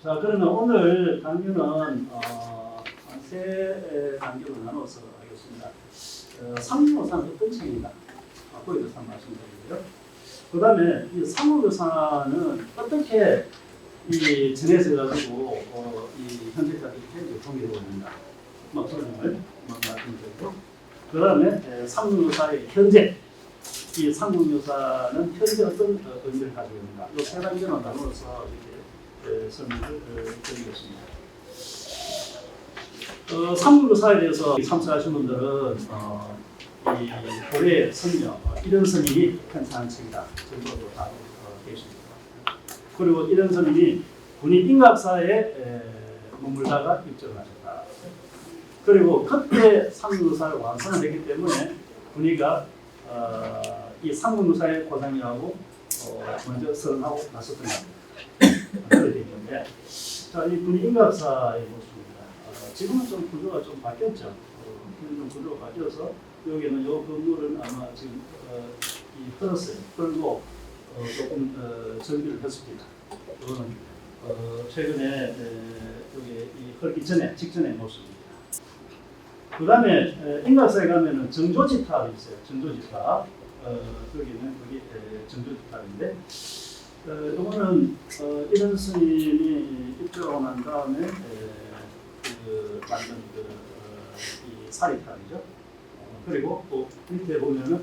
자, 그러면 오늘 강의는 세 단계로 나눠서 하겠습니다. 상무묘사는 어떤 책입니다. 거기서 한 말씀드리고요. 그 다음에 이 상무묘사는 어떻게 이 정해져 가지고 이 현재까지 통일되고 있는가. 설명을 말씀드리고, 그 다음에 상무묘사의 현재, 이 상무묘사는 현재 어떤 의미를 가지고 있는가. 이 세 단계로 나눠서 이렇게 설명을 드리겠습니다. 상무묘사에 대해서 참석하신 분들은 이 고려 선녀 이런 스님이 편찬한 책이다 정도로 다 계십니다. 그리고 이런 스님이 군인 임각사에 머물다가 입적을 하셨다. 그리고 그때 상무묘사를 완성을 했기 때문에 군이가 이 상무묘사의 고장이라고 먼저 선언하고 나섰던 겁니다. 그렇게 되어 있는데, 자, 이 군인 임각사의 모습입니다. 지금은 좀 구조가 좀 바뀌었죠. 좀 구조가 바뀌어서 여기는 이 건물은 아마 지금 털었어요. 털고 조금 정비를 했습니다. 이거는 최근에 여기 털기 전에 직전의 모습입니다. 그 다음에 임각사에 가면은 정조지탑이 있어요. 정조지탑. 여기는 여기 정조지탑인데, 이거는 이런 스님이 입적하고 난 다음에 만든 이 사리탑이죠. 그리고 또 밑에 보면은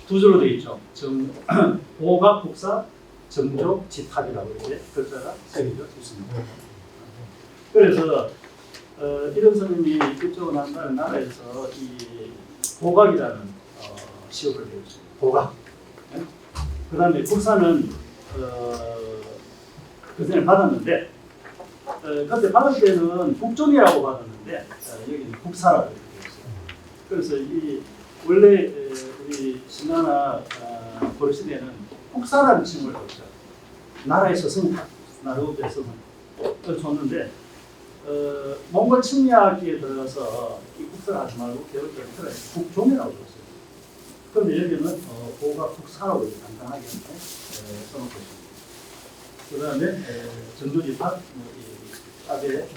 두 줄로 되어 있죠. 보각국사 정조지탑이라고 이렇게 글자가 새겨져 있습니다. 그래서 이런 스님이 입적을 한 다음에 나라에서 이 보각이라는 시업을 배웠습니다. 보각. 네? 그 다음에 국사는 그 전에 받았는데, 그때 받을 때는 국존이라고 받았는데 여기는 국사라고 되어 있어요. 그래서 이 원래 우리 신나라 고려시대에는 국사라는 칭을 줬죠. 나라에서 승, 나라에서 줬는데 몽골 침략기에 들어가서 이 국사를 하지 말고 개혁을 국존이라고 줬어요. 그런데 여기는 보가 국사라고 간단하게 써놓고 있습니다. 그 다음에 정조지탑, 탑의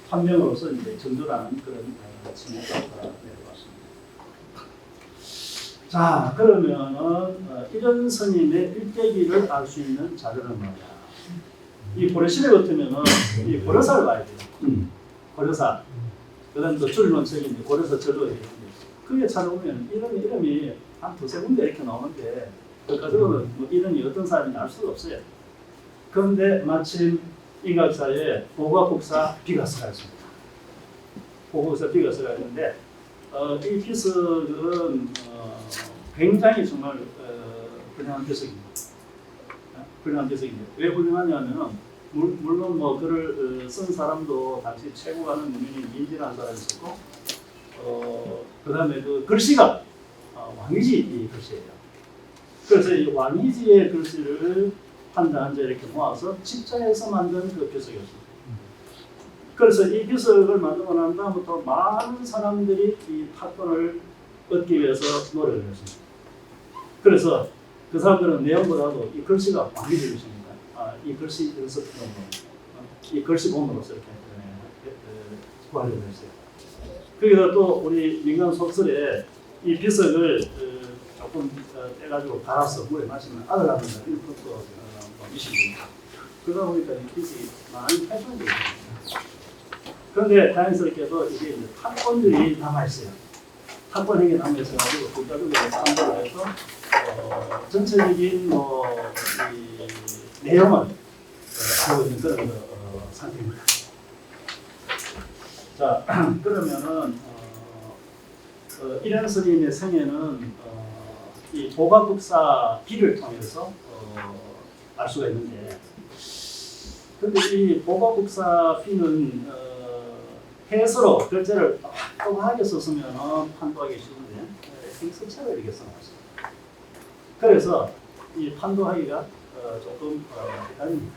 판명으로서 이제 정조라는 그런 칭호가 내려왔습니다. 자, 그러면은 이런 스님의 일대기를 알 수 있는 자료는 뭐냐? 이 고려시대 같으면은 이 고려사를 봐야 돼요. 고려사. 그다음 또 줄임말 책이 이제 고려사 저도에 있는데, 그게 찾아보면 이름이 한 두세 군데 이렇게 나오는데, 그 가지고는 뭐 이름이 어떤 사람인지 알 수가 없어요. 그런데 마침 임각사에 보각국사 비가서가 있습니다. 보각국사 비가서가 있는데, 이 비석은 굉장히 정말 훌륭한 비석입니다. 훌륭한 비석입니다. 왜 훌륭하냐면, 물론 뭐 글을 쓴 사람도 당시 최고 가는 문인이 민지라는 사람이 있었고, 그 다음에 그 글씨가 왕이지 글씨예요. 그래서 이 왕이지의 글씨를 한자 이렇게 모아서 집자해서 만든 그 비석이었습니다. 그래서 이 비석을 만들고 난 다음부터 많은 사람들이 이 탁권을 얻기 위해서 노력을 했습니다. 그래서 그 사람들은 내용보다도 이 글씨가 왕이지 글씨입니다. 이 글씨 연습 이 글씨 본으로서 이렇게 구하려고 했어요. 그래서 또 우리 민간 소설에 이 비석을 조금 떼가지고 갈아서 물에 마시면 아들하는 이런 것도 미십니다. 그러다 보니까 이 비석이 많이 패션이 있습니다. 그런데 다행스럽게도 이게 탁권들이 남아있어요. 탁권행이 남아있어가지고 국가적으로 참고를 해서 전체적인 이 내용을 하고 있는 그런 상태입니다. 자, 그러면은 이런 스님의 생애는 이 보각국사 비를 통해서 알 수가 있는데, 근데 이 보각국사 비는 해서로 글자를 똑똑하게 썼으면 판도하기 쉬운데 행서체로 이렇게 써놨어요. 그래서 이 판도하기가 조금 헷갈립니다.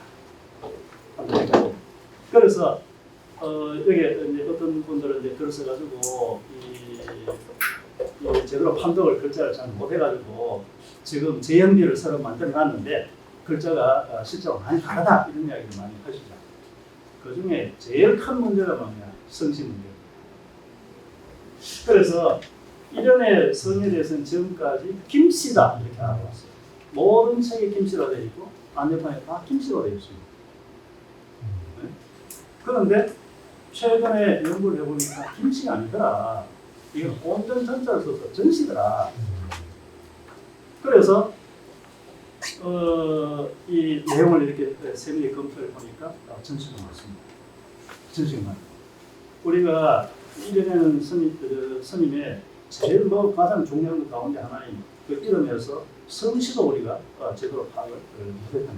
그래서 여기 이제 어떤 분들은 이제 글을 써가지고 제대로 판독을 글자를 잘 못해가지고 지금 재현비를 새로 만들어놨는데, 글자가 실제로 많이 다르다 이런 이야기를 많이 하시죠. 그 중에 제일 큰 문제가 뭐냐? 성씨 문제입니다. 그래서 이름의 성에 대해서는 지금까지 김씨다 이렇게 알아봤어요. 모든 책에 김씨가 되어 있고 안내판에 다 김씨가 되어 있습니다. 네? 그런데 최근에 연구를 해보니까 김씨가 아니더라. 이건 온전 전자를 써서 전씨더라. 그래서 이 내용을 이렇게 세밀히 검토해 보니까 전씨가 맞습니다. 전씨가 맞습니다. 우리가 이전에는 스님의 제일 가장 중요한 것 가운데 하나인 그 이름에서 성씨도 우리가 제대로 파악을 못했던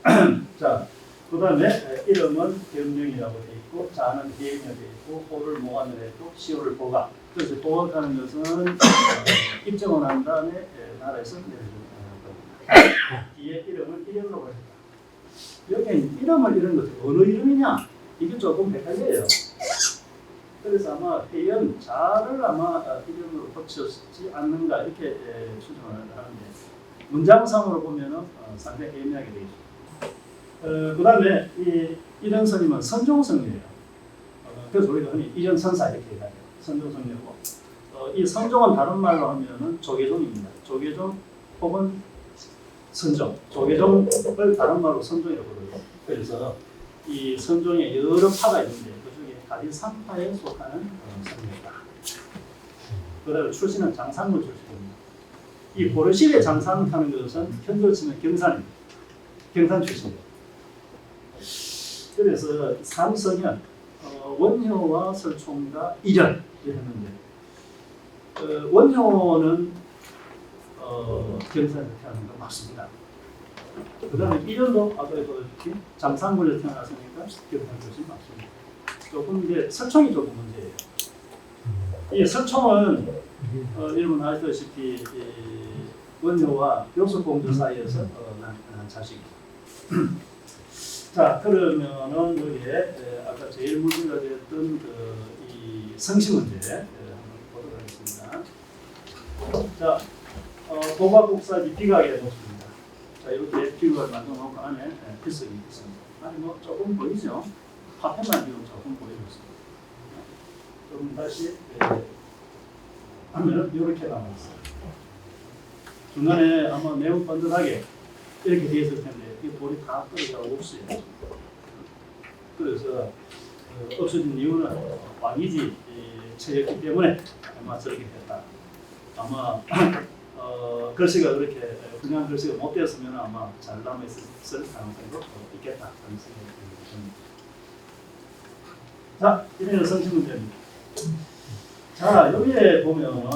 겁니다. 자, 그 다음에 이름은 변명이라고 되어 있고, 자는 비행이 되어 있고, 호를 모관을 했고, 시호를 보각. 그래서 보각하는 것은 입증을 한 다음에 나라에서 내려주는 겁니다. 뒤에 이름을 이름으로 보셨다. 여기는 이름을 이런 것이 어느 이름이냐? 이게 조금 헷갈려요. 그래서 아마 회연 자를 아마 이름으로 붙였지 않는가 이렇게 추정을 하는데 문장상으로 보면은 상당히 애매하게 되겠죠. 그 다음에 이런 스님은 선종성이에요. 그래서 우리가 흔히 이전선사 이렇게 얘기하죠. 선종성이고 이 선종은 다른 말로 하면은 조계종입니다. 조계종 혹은 선종. 조계종을 다른 말로 선종이라고 그러죠. 그래서 이 선종에 여러 파가 있는데 그 중에 가리산파에 속하는 선종이다. 그다음에 출신은 장산군 출신입니다. 이 고려시대 장산하는 것은 현재로 치면 경산입니다. 경산 출신입니다. 그래서 삼성은 원효와 설총과 일연 이랬는데 원효는 경산에서 태어난 거 맞습니다. 그 다음에 일연도 아까 보다시피 장산군에서 태어났으니까 경산 출신 맞습니다. 조금 이제 설총이 조금 문제예요. 이 설총은 여러분 아시다시피 원효와 요술공주 사이에서 난 자식이죠. 자, 그러면은 여기에 아까 제일 문제가 되었던 이 성씨 문제 한번 보도록 하겠습니다. 자, 도박국사지 비각에 놓습니다. 자, 이렇게 비각을 만들어놓고 안에 필석이 있습니다. 아니 뭐 조금 보이죠? 파편만 지금 조금 보이고 있습니다. 조금 다시 하면은 이렇게 나와있어요. 중간에 아마 매우 번듯하게 이렇게 되어 있을 텐데 이 돌이 다 떨어져 없어요. 그래서 없어진 이유는 왕이지 처였기 때문에 아마 저렇게 됐다. 아마 글씨가 그렇게 그냥 글씨가 못 되었으면 아마 잘 남아있을 가능성도 있겠다 그런 생각이 듭니다. 자, 이번에는 성씨 문제입니다. 자, 여기에 보면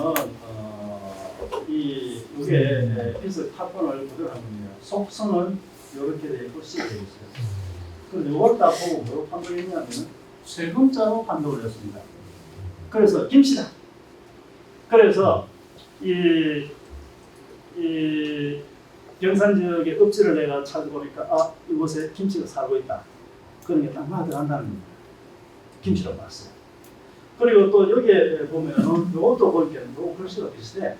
이게 필석 탑본을 그대로 한 겁니다. 속선은 이렇게 되어 있고 C가 되어 있어요. 그래서 이걸 딱 보고 뭐로 판독했냐면 세금자로 판독을 했습니다. 그래서 김씨다. 그래서 이 경산 지역의 읍지를 내가 찾아보니까 아, 이곳에 김씨가 살고 있다. 그런 게 딱 나타난다는 겁니다. 김씨라고 봤어요. 그리고 또 여기에 보면은 이것도 보니까 또 글씨가 비슷해.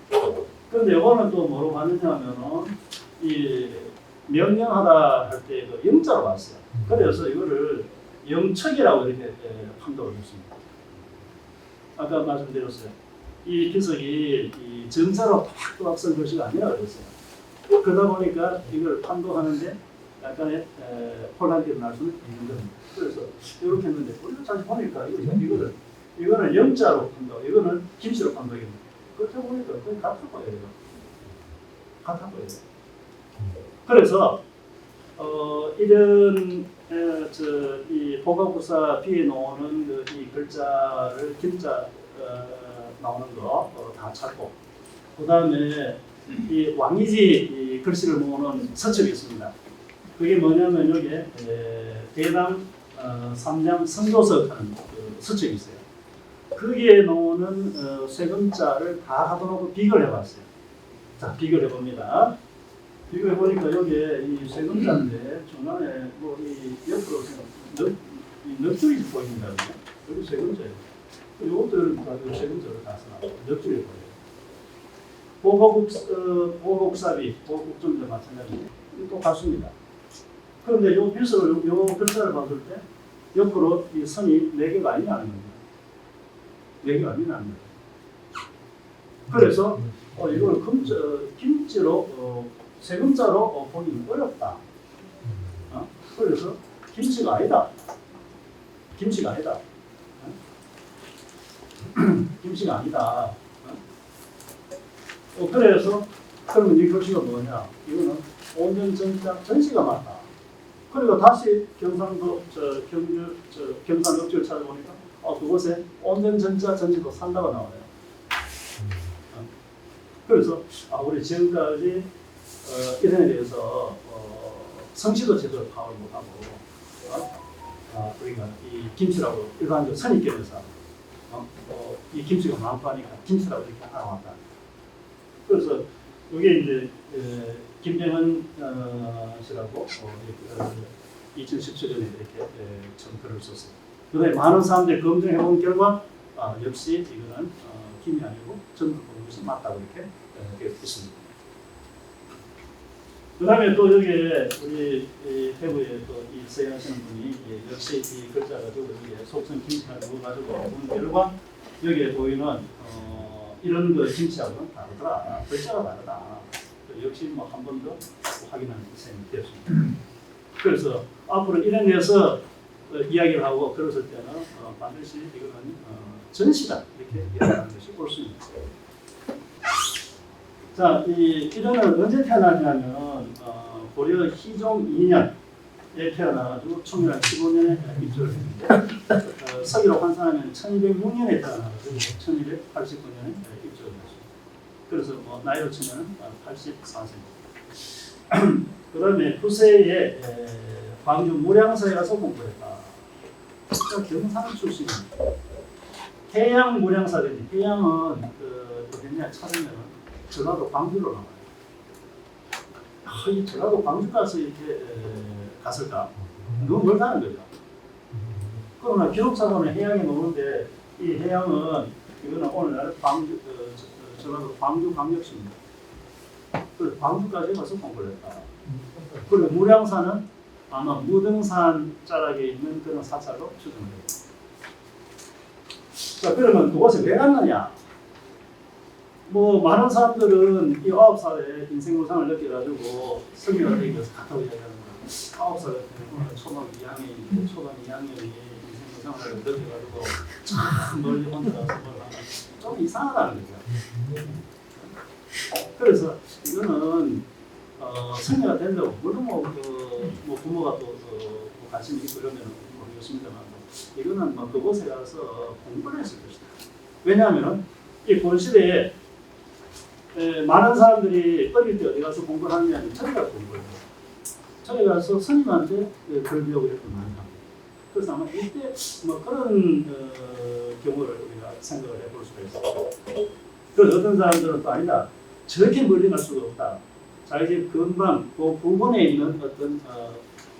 그런데 이거는 또 뭐로 봤느냐면은 이 명령하다 할 때 그 영자로 봤어요. 그래서 이거를 영척이라고 이렇게 판독을 했습니다. 아까 말씀드렸어요. 이 기석이 이 전사로 또박또박 쓴 글씨가 아니라 그랬어요. 그러다 보니까 이걸 판독하는데 약간의 혼란이 날 수는 있는 겁니다. 그래서 이렇게 했는데 우리가 다시 보니까 이거는 영자로 판독, 이거는 김씨로 판독입니다. 그렇게 보니까 거의 같아 보여요. 같아 보여요. 그래서 이런 이 보가구사 비에 나오는 이 글자를 김자 나오는 거 다 찾고 그 다음에 이 왕이지 이 글씨를 모으는 서책이 있습니다. 그게 뭐냐면 여기에 대당 삼량 성조석 하는 그 서책이 있어요. 거기에 나오는 세금자를 다 가둬놓고 비교를 해봤어요. 자, 비교를 해봅니다. 비교해 보니까 여기에 이 세금자인데 중간에 뭐 이 옆으로 넉 줄이 보인다고요. 여기 세금자예요. 이것도 여러분 다 세금자로 다 써놨고 넉 줄이 보여요. 보복사비, 보복점도 마찬가지고 또 가수입니다. 그런데 요 빗을 요 글자를 봤을 때 옆으로 이 선이 4개가 아니냐는 겁니다. 4개가 아니냐는 겁니다. 그래서 이걸 김치로 세 글자로 보기는 어렵다. 그래서 김치가 아니다. 김치가 아니다. 김치가 아니다. 그래서 그러면 이 글씨가 뭐냐? 이거는 온전전자 전시가 맞다. 그리고 다시 경상도 경주 경산 덕지를 찾아보니까 그곳에 온전전자 전시도 산다가 나와요. 그래서 우리 지금까지 이런에 대해서 성씨도 제대로 파악을 못하고 우리가 이 김치라고 일반적으로 선입견에서 이 김치가 많고 하니까 김치라고 이렇게 알아왔다. 그래서 이게 이제 김병헌 씨라고 2017년에 이렇게 좀 글을 썼어요. 그다음에 많은 사람들이 검증해본 결과 역시 이거는 김이 아니고 전국 보는 것이 맞다고 이렇게 되어 있습니다. 그 다음에 또 여기에 우리 대구에 또 이 서행하시는 분이 역시 이 글자 가지고 여기에 속성 김치를 넣어가지고 본 결과 여기에 보이는 이런 거 김치하고는 다르더라. 글자가 다르다. 역시 뭐 한 번 더 확인하는 셈이 되었습니다. 그래서 앞으로 이런 데서 이야기를 하고 그랬을 때는 반드시 이거는 전시다 이렇게 이야기하는 것이 옳습니다. 자, 이 이거는 언제 태어나냐면 고려 희종 2년에 태어나가지고 청일한 15년에 입주를 했는데 서기로 환산하면 1206년에 태어나가지고 1289년에 입주를 했습니다. 그래서 뭐 나이로 치면 84세입니다. 그 다음에 후세에 광주 무량사에 가서 공부했다. 경상 출신입니다. 해양 무량사거든요. 해양은 어디냐 찾으면 전라도 광주로 나와요. 이 전라도 광주 가서 이렇게 갔을까? 너무 멀다는 거죠. 그러나 기록사본은 해양에 나오는데 이 해양은 이거는 오늘날 전라도 광주광역시입니다. 그래서 광주까지 가서 공부를 했다. 그리고 무량사는 아마 무등산 자락에 있는 그런 사찰로 추정을 해요. 자, 그러면 그곳에 왜 갔느냐? 뭐 많은 사람들은 이 9살에 인생 무상을 느껴가지고 성경을 얘기해서 갔다고 이야기하는 거예요. 9살 때는 초등 2학년인데 초등 2학년이 인생 무상을 느껴가지고 참 멀리 혼자 가서 뭘 하면 좀 이상하다는 거죠. 그래서 이거는 성녀가 된다고 물론 뭐 부모가 또 관심이 있고 이러면 모르겠습니다만 이거는 뭐 그곳에 가서 공부를 했을 것이다. 왜냐하면 이 고려시대에 많은 사람들이 어릴 때 어디 가서 공부를 하느냐면 저리 가서 공부를 해요. 저리 가서 스님한테 글 배우고 이렇게 많이 합니다. 그래서 아마 이때 뭐 그런 경우를 우리가 생각을 해볼 수가 있어요. 그래서 어떤 사람들은 또 아니다. 저렇게 멀리 갈 수가 없다. 자기 집 근방 그 부근에 있는 어떤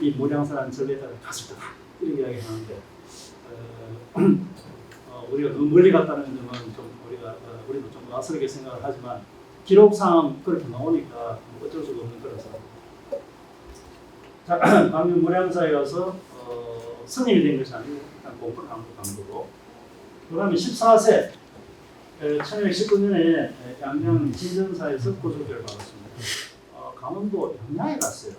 이 무량사라는 절에다가 갔을 거다. 이렇게 이야기하는데 우리가 너무 멀리 갔다는 점은 좀 우리도 좀 낯설게 생각을 하지만 기록상 그렇게 나오니까 어쩔 수가 없는 거라서. 자, 광주 무량사에 가서 스님이 된 것이 아니고 일단 공부를 한 거고. 그 다음에 14세 1619년에 양양 진전사에서 구속교를 받았습니다. 강원도 양양에 갔어요.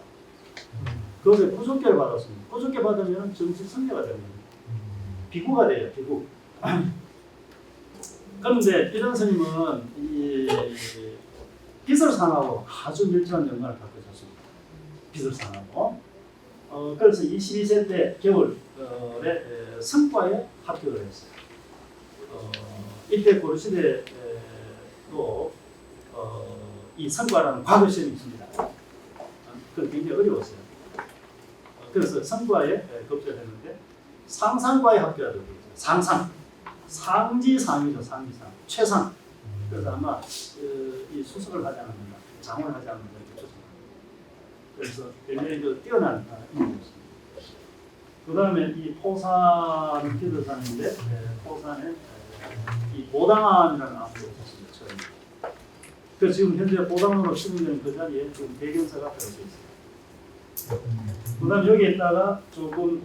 거기에 구속교를 받았습니다. 구속교 받으면 정식 선녀가 됩니다. 비구가 돼요. 비구. 그런데 이런 스님은 이 비설상하고 아주 밀접한 연관을 갖고 있었습니다. 비설상하고. 그래서 22세 때 겨울에 성과에 합격을 했어요. 이때 고려시대 또 이 성과라는 과거 시험이 있습니다. 그건 굉장히 어려웠어요. 그래서 성과에 급제했는데 상상과에 합격하도록 되어 있어요. 상상. 상지상이죠. 상지상. 최상. 그래서 아마 이 수석을 하지 않는다. 장원을 하지 않는다. 이렇게 좋습니다. 그래서 굉장히 뛰어난 인물이었습니다. 그 다음에 이 포산 기도산인데 포산에 이 보당암이라는 암도 있었습니다. 처음에. 그 지금 현재 보당으로 진행되는 그 자리에 지금 대견사가 들어서 있어요. 그다음 여기에다가 조금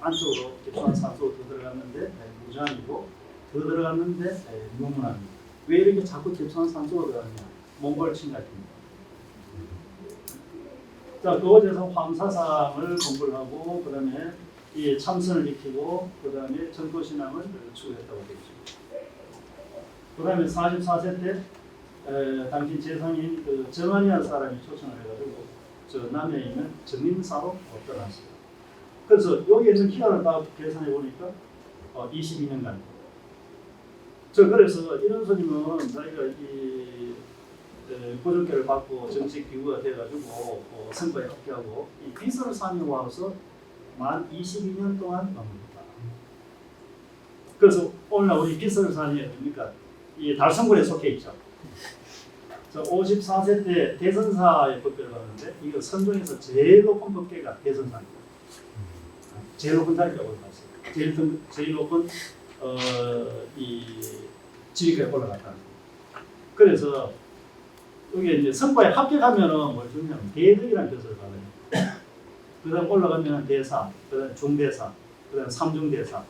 안쪽으로 개초한 산소가 더 들어갔는데 무장이고 더 들어갔는데 무문합니다. 왜 이렇게 자꾸 개초한 산소가 들어가냐? 몽골 침략입니다. 자, 그곳에서 황사상을 공부를 하고 그다음에 이 참선을 익히고 그다음에 전도신앙을 추구했다고 되어 있습니다. 그다음에 44세 때 당시 재상인 그 정한이라는 사람이 초청을 해가지고 저 남해에 있는 정림사로 떠났어요. 그래서 여기 있는 기간을 다 계산해 보니까 22년간. 그래서 이런 스님은 자기가 이 고정계를 받고 정식 기구가 돼가지고 선거에 합격하고 이 비설산에 와서 만 22년 동안 머뭅니다. 그래서 오늘날 우리 비설산이 뭡니까? 이 달성군에 속해 있죠. 54세 때 대선사의 법계를 받았는데 이거 선종에서 제일 높은 법계가 대선사입니다. 제일 높은 자리라고 봤어요. 제일 높은 이 지위까지 올라갔다는 거예요. 그래서 여기 이제 선과에 합격하면은 뭘 주냐면 대덕이라는 것을 받아요. 그다음 올라가면 대사, 그다음 중대사, 그다음 삼중대사,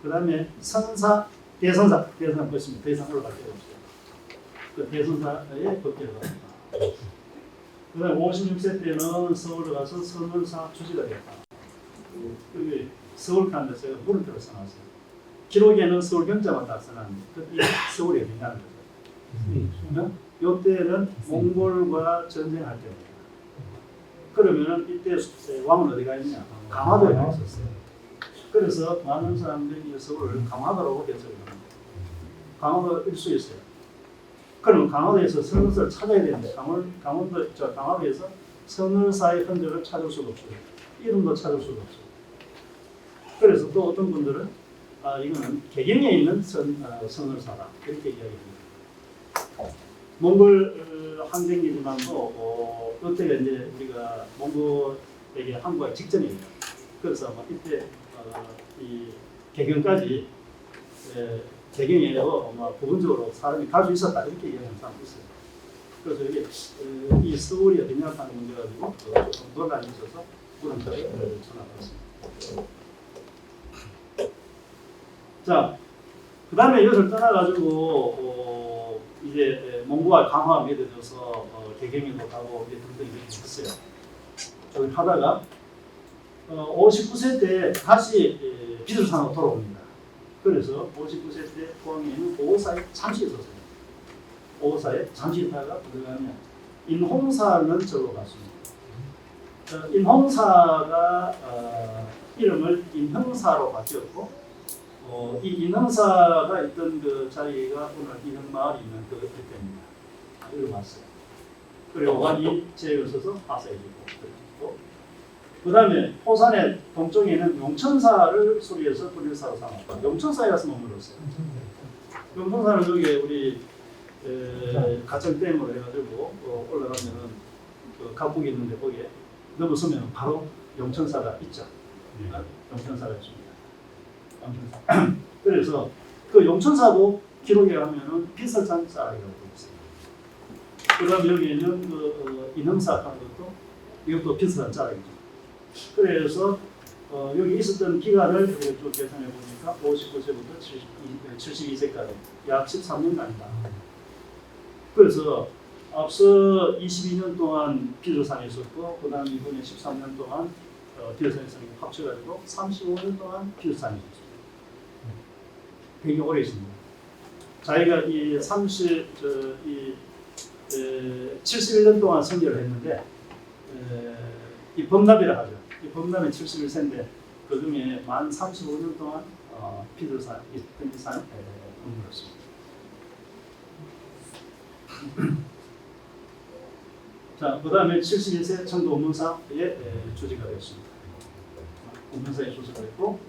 그다음에 선사, 대선사 것입니다. 더 이상 올라갈 필요 없어요. 그 대선사의 법계를 받습니다. 그다음 56세 때는 서울에 가서 선을사 주지가 됐다. 여기 서울 가는데 제가 물음표를 써놨어요. 기록에는 서울 경자만 딱 써놨는데 그때 서울이 어디냐는 거죠. 이때는 몽골과 전쟁할 때입니다. 그러면은 이때 왕은 어디가 있냐? 강화도에 가 있었어요. 그래서 많은 사람들이 서울을 강화도라고 해석을 합니다. 강화도 일수였어요. 그러면 강화도에서 선을사를 찾아야 되는데 강화도에서 선을사의 흔적을 찾을 수가 없어요. 이름도 찾을 수가 없어요. 그래서 또 어떤 분들은 이거는 개경에 있는 선을사다 이렇게 이야기합니다. 몽골 항쟁기지만도 그때가 이제 우리가 몽골에게 항거할 직전이에요. 그래서 이때 이 개경까지 개경에 부분적으로 사람이 갈 수 있었다 이렇게 이야기하는 사람도 있어요. 그래서 이게 이 서울이 어디냐 하는 문제 가지고 좀 논란이 있어서 물음표를 전화받았습니다. 자, 그 다음에 이것을 떠나가지고 이제 몽고가 강화가 맺어져서 개경에도 가고 이제 등등 이렇게 했어요. 저기 하다가 59세 때 다시 비둘산으로 돌아옵니다. 그래서 59세 때 포항에 있는 오사에 잠시 있었어요. 오사에 잠시 있다가 들어가면 인홍사는 절로 갔습니다. 인홍사가 이름을 인형사로 바뀌었고 이 인형사가 있던 그 자리가 오늘 인형마을이 있는 그 때입니다. 여기로 왔어요. 그리고 완이 제를 써서 하사해주고 그 다음에 포산의 동쪽에는 용천사를 수리해서 불일사로 삼았다. 용천사에 가서 머물렀어요. 용천사는 여기 우리 가천댐으로 해가지고 올라가면은 그 강북이 있는데 거기에 넘어서면 바로 용천사가 있죠. 용천사가 있습니다. 그래서 그 용천사도 기록에 가면은 비설산 쌀이라고 되어 있어요. 그다음 여기에는 그 인형사 하는 것도 이것도 비설산 쌀이죠. 그래서 여기 있었던 기간을 쭉 계산해 보니까 59세부터 72세까지 약 13년간이다. 그래서 앞서 22년 동안 비설산에 있었고 그다음 이번에 13년 동안 비설산에 합쳐가지고 35년 동안 비설산에 있었습니다. 되게 오래 있습니다. 자기가 이 71년 동안 선교를 했는데 이 범납이라 하죠. 이 범납이 71세인데 그 중에 만 35년 동안 피들산, 편지산에 머물렀습니다. 자, 그 다음에 71세 청도 운문사에 주지가 되었습니다. 운문사에 주지가 됐고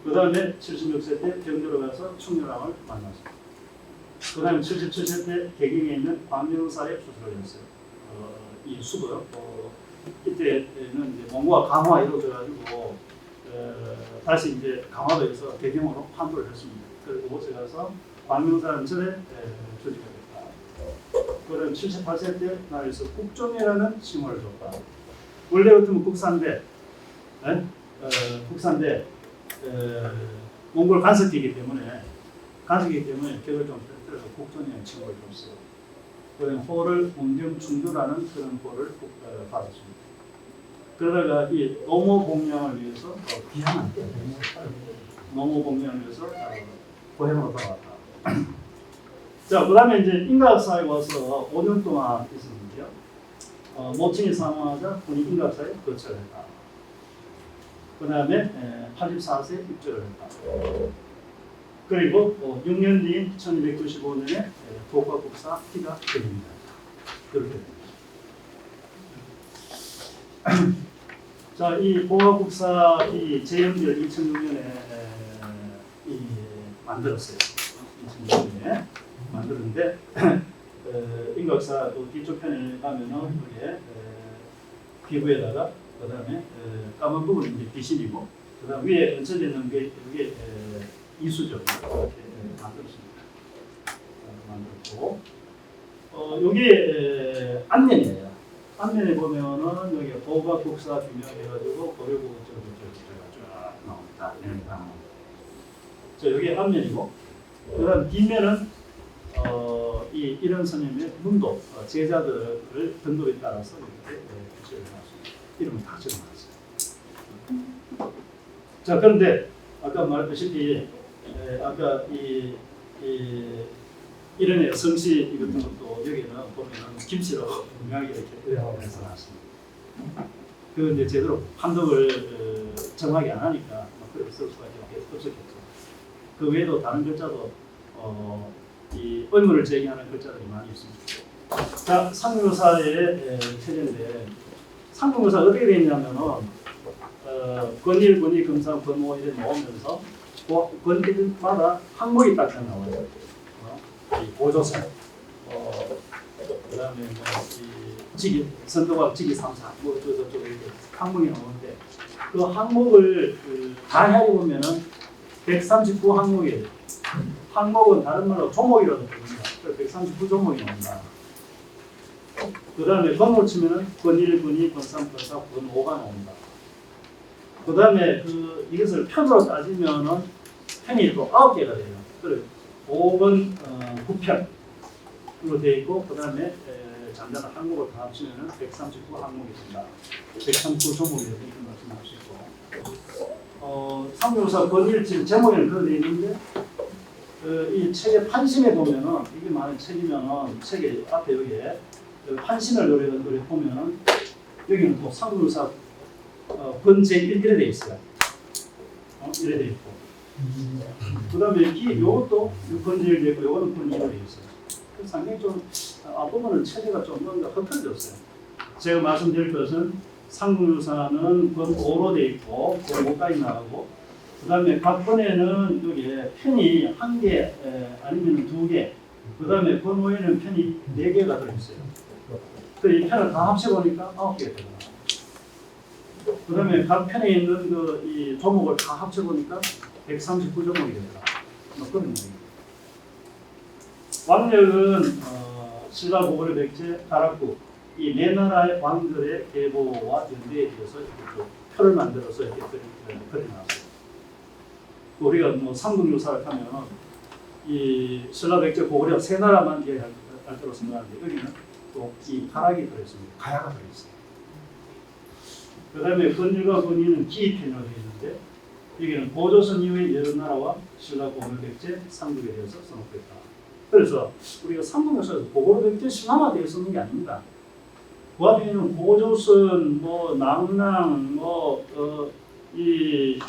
그 다음에 76세 때 병조로 가서 충렬왕을 만났습니다. 그 다음에 77세 때 개경에 있는 광명사에 수술을 했어요. 이 수도 이때는 이제 몽고가 강화 이루어져가지고 다시 이제 강화도에서 개경으로 환도를 했습니다. 그리고 그곳에 가서 광명사 근처에 조직이 됐다. 그런 78세 때 나라에서 국정이라는 칭호를 줬다. 원래 같으면 국산대, 국산대 몽골 간섭기이기 때문에 격을 좀 떨어뜨려서 국정이라는 칭호를 줬어요. 그런 호를 문경충주라는 그런 호를 받았습니다. 그러다가 이 노모복령을 위해서 비하는 노모복령을 위해서 고향으로 돌아왔다. 자, 그 다음에 이제 인각사에 와서 5년 동안 있었는데요. 모친이 사망하자 본인 인각사에 거처를 했다. 그 다음에 84세 입주를 했다. 그리고 6년 뒤인 1295년에 도과국사 피가 됩니다. 이렇게 됩니다. 자, 이 보화국사 이 제영절 2006년에 만들었어요. 2006년에 만들었는데 인각사 뒤쪽 편에 가면은 여기에 피부에다가 그 다음에 까만 부분은 이제 비실이고 그 다음 위에 얹혀져 있는 게 이게 이수죠. 이렇게 만들었습니다. 만들었고 여기에 앞면이에요. 앞면에 보면은 여기 보각국사 규명해가지고 고려국 쫙 나옵니다. 자, 여기 앞면이고 그다음 뒷면은 이런 스님의 문도 제자들을 등급에 따라서 이렇게 표시를 해놨습니다. 이름을 다 적어놨어요. 자, 그런데 아까 말했다시피 아까 이런 성씨 같은 것도 여기는 보면은 김씨로 분명하게 이렇게 의뢰해서 나왔습니다. 그 이제 제대로 판독을 정확히 안 하니까 그렇게 쓸 수밖에 없었겠죠. 그 외에도 다른 글자도 이 의문을 제기하는 글자들이 많이 있습니다. 자, 상묘사의 체제인데 상묘사 어떻게 되어 있냐면은 권일, 권위, 금상, 권모 이렇게 모으면서 권일마다 항목이 딱 나와요. 이 보조선, 그다음에 이 직위, 선도각 직위 3사, 저쪽 이렇게 항목이 나오는데 그 항목을 다 해보면은 139 항목이에요. 항목은 다른 말로 조목이라고 부릅니다. 139조목이 나온다. 그 다음에 권을 치면은 권일, 권위, 권삼, 권사, 권오가 나온다. 그 다음에 이것을 편으로 따지면은 편이 또 9개가 돼요. 그래 5번 9편으로 되어 있고 그 다음에 잠자는 항목을 다 합치면은 139 항목이 된다. 139조목이 된다. 이런 말씀할 수 있고. 상묘사 권일 지금 제목에는 그렇게 되어 있는데 이 책의 판심에 보면은 이게 많은 책이면은 책의 앞에 여기에 판심을 노래 보면은 여기는 또 상묘사 번제 1에 되어 있어요. 이래 되어 있고. 그 다음에 요것도 번제 1에 있고 요거는 번제 1에 되어 있어요. 그래서 상당히 좀 앞부분은 체제가 좀 뭔가 흐트러졌어요. 제가 말씀드릴 것은 상묘사는 번 5로 되어 있고 번 5까지 나가고 그 다음에 각 번에는 여기에 편이 1개 아니면 2개 그 다음에 번 5에는 편이 4개가 들어있어요. 이 편을 다 합쳐보니까 9개가 되더라고요. 그 다음에 각 편에 있는 이 조목을 다 합쳐보니까 139조목이 되더라. 그런 얘기입니다. 왕력은 신라 고구려 백제 다락국 이 네 나라의 왕들의 계보와 연대에 대해서 이렇게 표를 만들어서 이렇게 그려놨어요. 우리가 뭐 삼국유사를 하면 이 신라 백제 고구려 세 나라만 이해할 거로 생각하는데 여기는 또 이 가락이 들어있습니다. 가야가 들어있어요. 그 다음에 권일과 권위는 기편으로 되어 있는데 여기는 고조선 이후의 여러 나라와 신라 고구려 백제 삼국에 대해서 써놓겠다. 그래서 우리가 삼국에서 고구려 백제 신라만 되어 쓰는 게 아닙니다. 그 앞에는 고조선, 낭랑, 이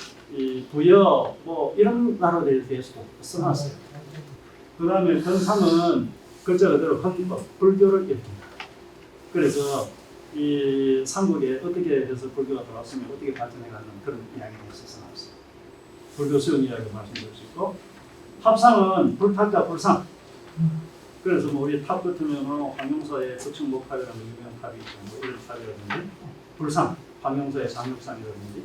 부여, 이런 나라들에 대해서도 써놨어요. 그 다음에 건삼은 글자 그대로 헌법, 불교를 일으킵니다. 그래서 이 삼국에 어떻게 해서 불교가 들어왔으면 어떻게 발전해가는 그런 이야기를 써놨어요. 불교 수용 이야기를 말씀드릴 수 있고, 합상은 불탁과 불상. 그래서 우리 탑 같으면 황룡사의 서층목탑이라는 유명한 탑이 있고 이런 탑이라든지 불상, 황룡사의 장육상이라든지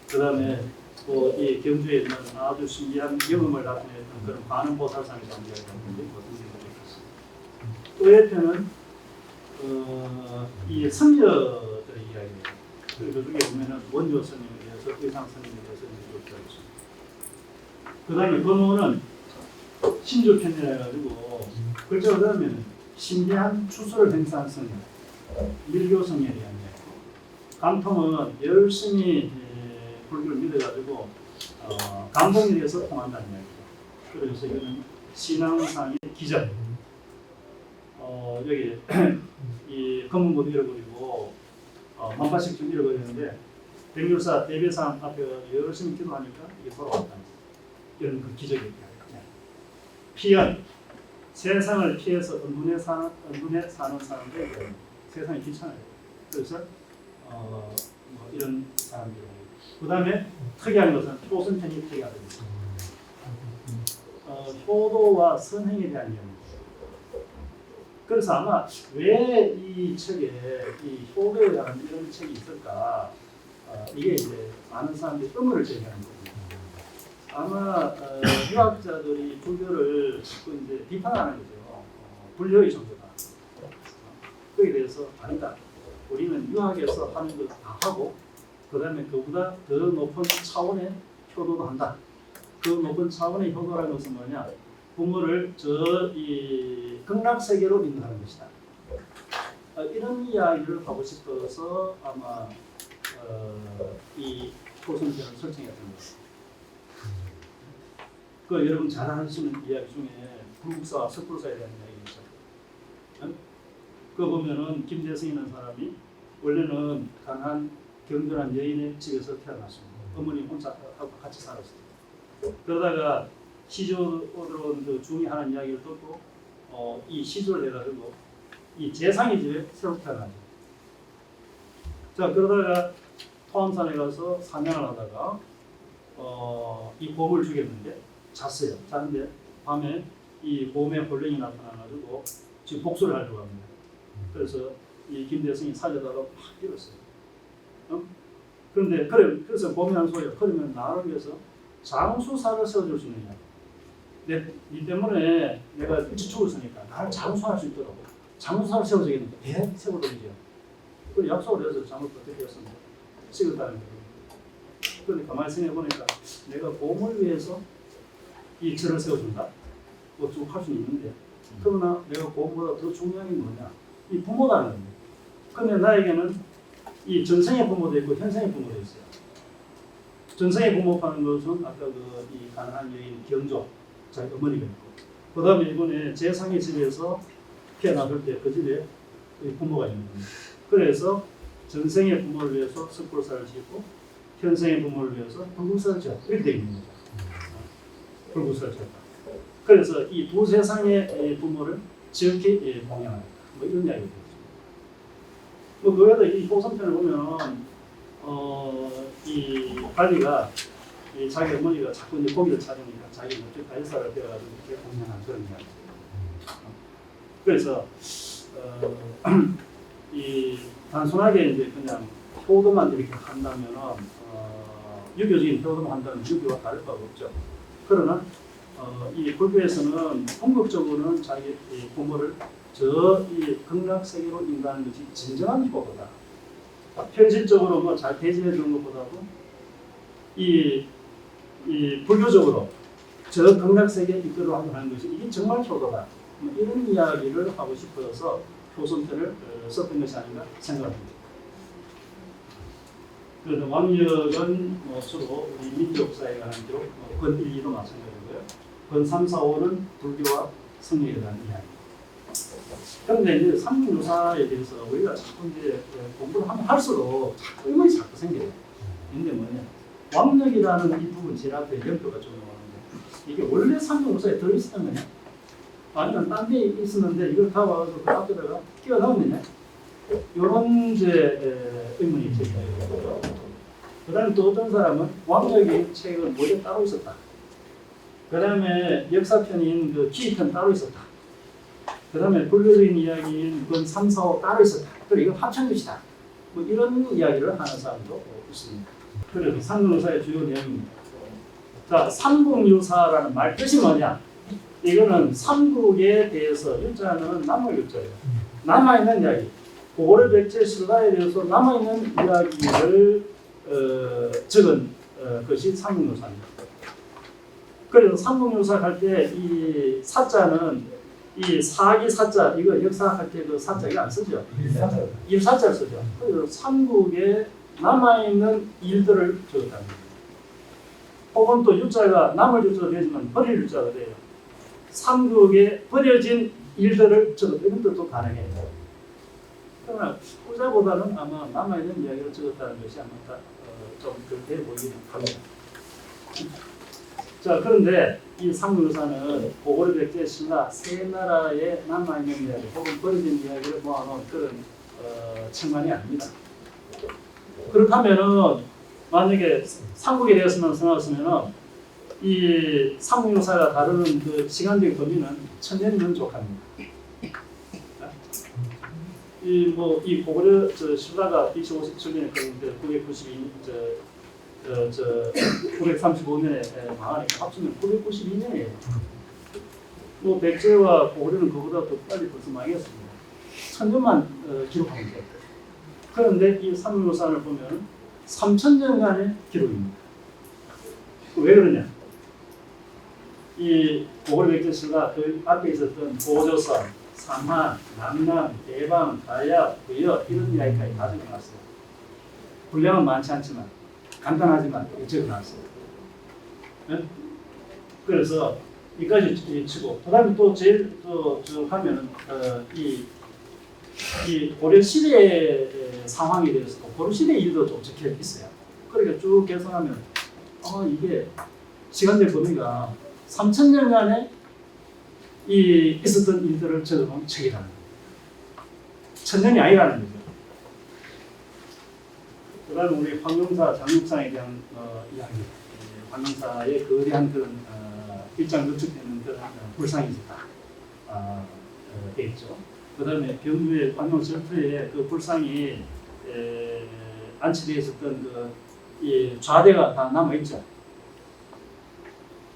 그 다음에 또 이 경주에 있는 아주 신기한 경험을 나타내는 그런 관음보살상이라는 이야기라든지 어떤 생각이 있습니다. 의회편은 이 선녀들의 이야기예요. 그리고 그중에 보면은 원조 선녀에 대해서 의상 선녀에 대해서 이렇게 있습니다. 그 다음에 검호는 신조편이라 해가지고 글자로 들으면 신비한 추수를 행사한 선녀, 밀교 선녀에 대한 이야기. 감통은 열심히 불교를 믿어가지고 감동에 대해서 통한다는 이야기죠. 그래서 이거는 신앙상의 기적. 여기 이 검은고도 잃어버리고 만파식 좀 잃어버리는데 백률사 대배상 앞에 열심히 기도하니까 이게 돌아왔다. 이런 그 기적이 피연 세상을 피해서 은둔에 사는 사람들 세상이 귀찮아요. 그래서 뭐 이런 사람들. 그 다음에 특이한 것은 효선편이 특이하다. 효도와 선행에 대한 이야기입니다. 그래서 아마 왜 이 책에 이 효도에 대한 이런 책이 있을까? 이게 이제 많은 사람들이 의문을 제기하는 겁니다. 아마 유학자들이 불교를 자꾸 이제 비판하는 거죠. 불교의 정도다. 거기에 대해서 아니다. 우리는 유학에서 하는 거 다 하고, 그 다음에 그보다 더 높은 차원의 효도도 한다. 그 높은 차원의 효도라는 것은 뭐냐? 부모를 이 극락세계로 인도하는 것이다. 이런 이야기를 하고 싶어서 아마 이 초선편을 설정했던 것입니다. 그 여러분 잘 아시는 이야기 중에 불국사와 석불사에 대한 이야기가 있어요. 그 보면은 김대성이라는 사람이 원래는 강한 경건한 여인의 집에서 태어났습니다. 어머니 혼자 하고 같이 살았어요. 그러다가 시조로 그 중이 하는 이야기를 듣고 이 시조를 해가지고 이 재상의 집에 새로 태어나죠. 자 그러다가 토암산에 가서 사냥을 하다가 이 곰을 죽였는데 잤어요. 잤는데 밤에 이 곰의 혼령이 나타나가지고 지금 복수를 하려고 합니다. 그래서 이 김대성이 살려다가 막 때렸어요. 그런데 그래서 곰이 하는 소리가 그러면 나를 위해서 장수사를 세워줄 수 있느냐? 니 때문에 내가 일찍 죽었으니까 나를 장수할 수 있더라고. 장수사를 세워주겠는데 배 세워드리죠. 그 약속을 해서 장을 어떻게 했습니까? 찍었다는 거예요. 그런데 가만히 생각해보니까 내가 곰을 위해서 이 절을 세워준다? 뭐 쭉 할 수는 있는데 그러나 내가 곰보다 더 중요한 게 뭐냐? 이 부모라는 겁니다. 그런데 나에게는 이 전생의 부모도 있고 현생의 부모도 있어요. 전생의 부모라는 것은 아까 이 가난한 여인 경조, 자기 어머니가 있고, 그 다음에 이번에 재상의 집에서 태어났을 때 그 집에 부모가 있는 겁니다. 그래서 전생의 부모를 위해서 석불사를 짓고 현생의 부모를 위해서 불국사를 지었다. 이렇게 되어 있는 거죠. 불국사를 지었다. 그래서 이 두 세상의 부모를 지극히 봉양한다. 뭐 이런 이야기가 되었습니다. 뭐 그 외에도 이 호선편을 보면 이 관리가 자기 어머니가 자꾸 이제 고기를 찾으니까 자기 목적 다이사를 되어가지고 이렇게 봉양한 그런 이야기. 그래서 이 단순하게 이제 그냥 효도만 이렇게 한다면은 유교적인 효도만 한다면 유교와 다를 바가 없죠. 그러나 이 불교에서는 본격적으로는 자기 부모를 이 극락세계로 인도하는 것이 진정한 효도다. 현실적으로 뭐 잘 대신해 주는 것보다도 이 불교적으로 저 극락세계에 이끌어가는 하는 것이 이게 정말 효도다. 뭐 이런 이야기를 하고 싶어서 효선편을 썼던 것이 아닌가 생각합니다. 그래서 왕력은 주로 우리 민족사에 관한 쪽, 권 1, 2도 마찬가지고요. 권 3, 4, 5는 불교와 성리에 대한 이야기. 그런데 이제 삼국유사에 대해서 우리가 자꾸 이제 공부를 하면 할수록 자꾸 의문이 자꾸 생겨요. 근데 뭐냐? 왕력이라는 이 부분 제일 앞에 연표가 좀 나오는데 이게 원래 삼국유사에 들어있었던 거냐? 아니면 딴 데 있었는데 이걸 다 와서 그 앞에다가 끼워 넣었느냐? 이런 이제 의문이 제기돼요. 그 다음에 또 어떤 사람은 왕력의 책은 모두 따로 있었다. 그 다음에 역사편인 그 기편 따로 있었다. 그 다음에 불교적인 이야기인 건 3, 4, 5 따로 있었다. 그리고 이건 합천것이다. 뭐 이런 이야기를 하는 사람도 있습니다. 그래서 삼국유사의 주요 내용입니다. 자, 삼국유사라는 말 뜻이 뭐냐? 이거는 삼국에 대해서 일자는 남을 일자예요. 남아있는 이야기. 고구려 백제 신라에 대해서 남아있는 이야기를 적은 것이 삼국유사입니다. 그래서 삼국유사 할 때 이 사자는 이 사기 사자 이거 역사할 때 그 사자 이거 안 쓰죠. 일사자를 쓰죠. 그래서 삼국에 남아있는 일들을 적었다는 거예요. 혹은 또 유자가 남을 유자가 되지만 버릴 유자가 돼요. 삼국에 버려진 일들을 적었다. 이런 것도 가능해요. 그러나 후자보다는 아마 남아있는 이야기를 적었다는 것이 아마 좀 그렇게 보이긴 합니다. 자, 그런데 이 삼국유사는 고구려 백제 신라 세 나라에 남아있는 이야기 혹은 버려진 이야기를 모아놓은 그런 책만이 아닙니다. 그렇다면은 만약에 삼국에 대해서만 생각했으면은 이 삼국유사가 다루는 그 시간적 범위는 천년이면 족합니다. 이 고구려 신라가 257년에 그런데 935년에 망하니까 합치면 992년이에요. 뭐 백제와 고구려는 그보다 더 빨리 벌써 망했습니다. 천년만 기록한 거예요. 그런데 이 삼국유사를 보면 3000년간의 기록입니다. 왜 그러냐? 이 고구려 백제 신라 그 앞에 있었던 보조선, 삼한, 남남, 대방, 가야, 부여 이런 이야기까지 다 적어놨어요. 분량은 많지 않지만 간단하지만 적어놨어요. 네? 그래서 이까지 치고 그다음에 또 제일 쭉 하면은 이 고려 시대 상황에 대해서도 고려 시대 일도 좀 적혀 있어요. 그러니까 쭉 계산하면 이게 시간적 범위가 3000년간의 이 있었던 일들을 적어놓은 책이라는 거예요. 1000년이 아니라는 거죠. 그 다음에 우리 황룡사 장육상에 대한 이야기, 황룡사의 거대한 그런 일장 건축되는 그런 불상이 있다 되어 있죠. 그 다음에 경주의 황룡 절터에 그 불상이 안치되어 있었던 이 좌대가 다 남아있죠.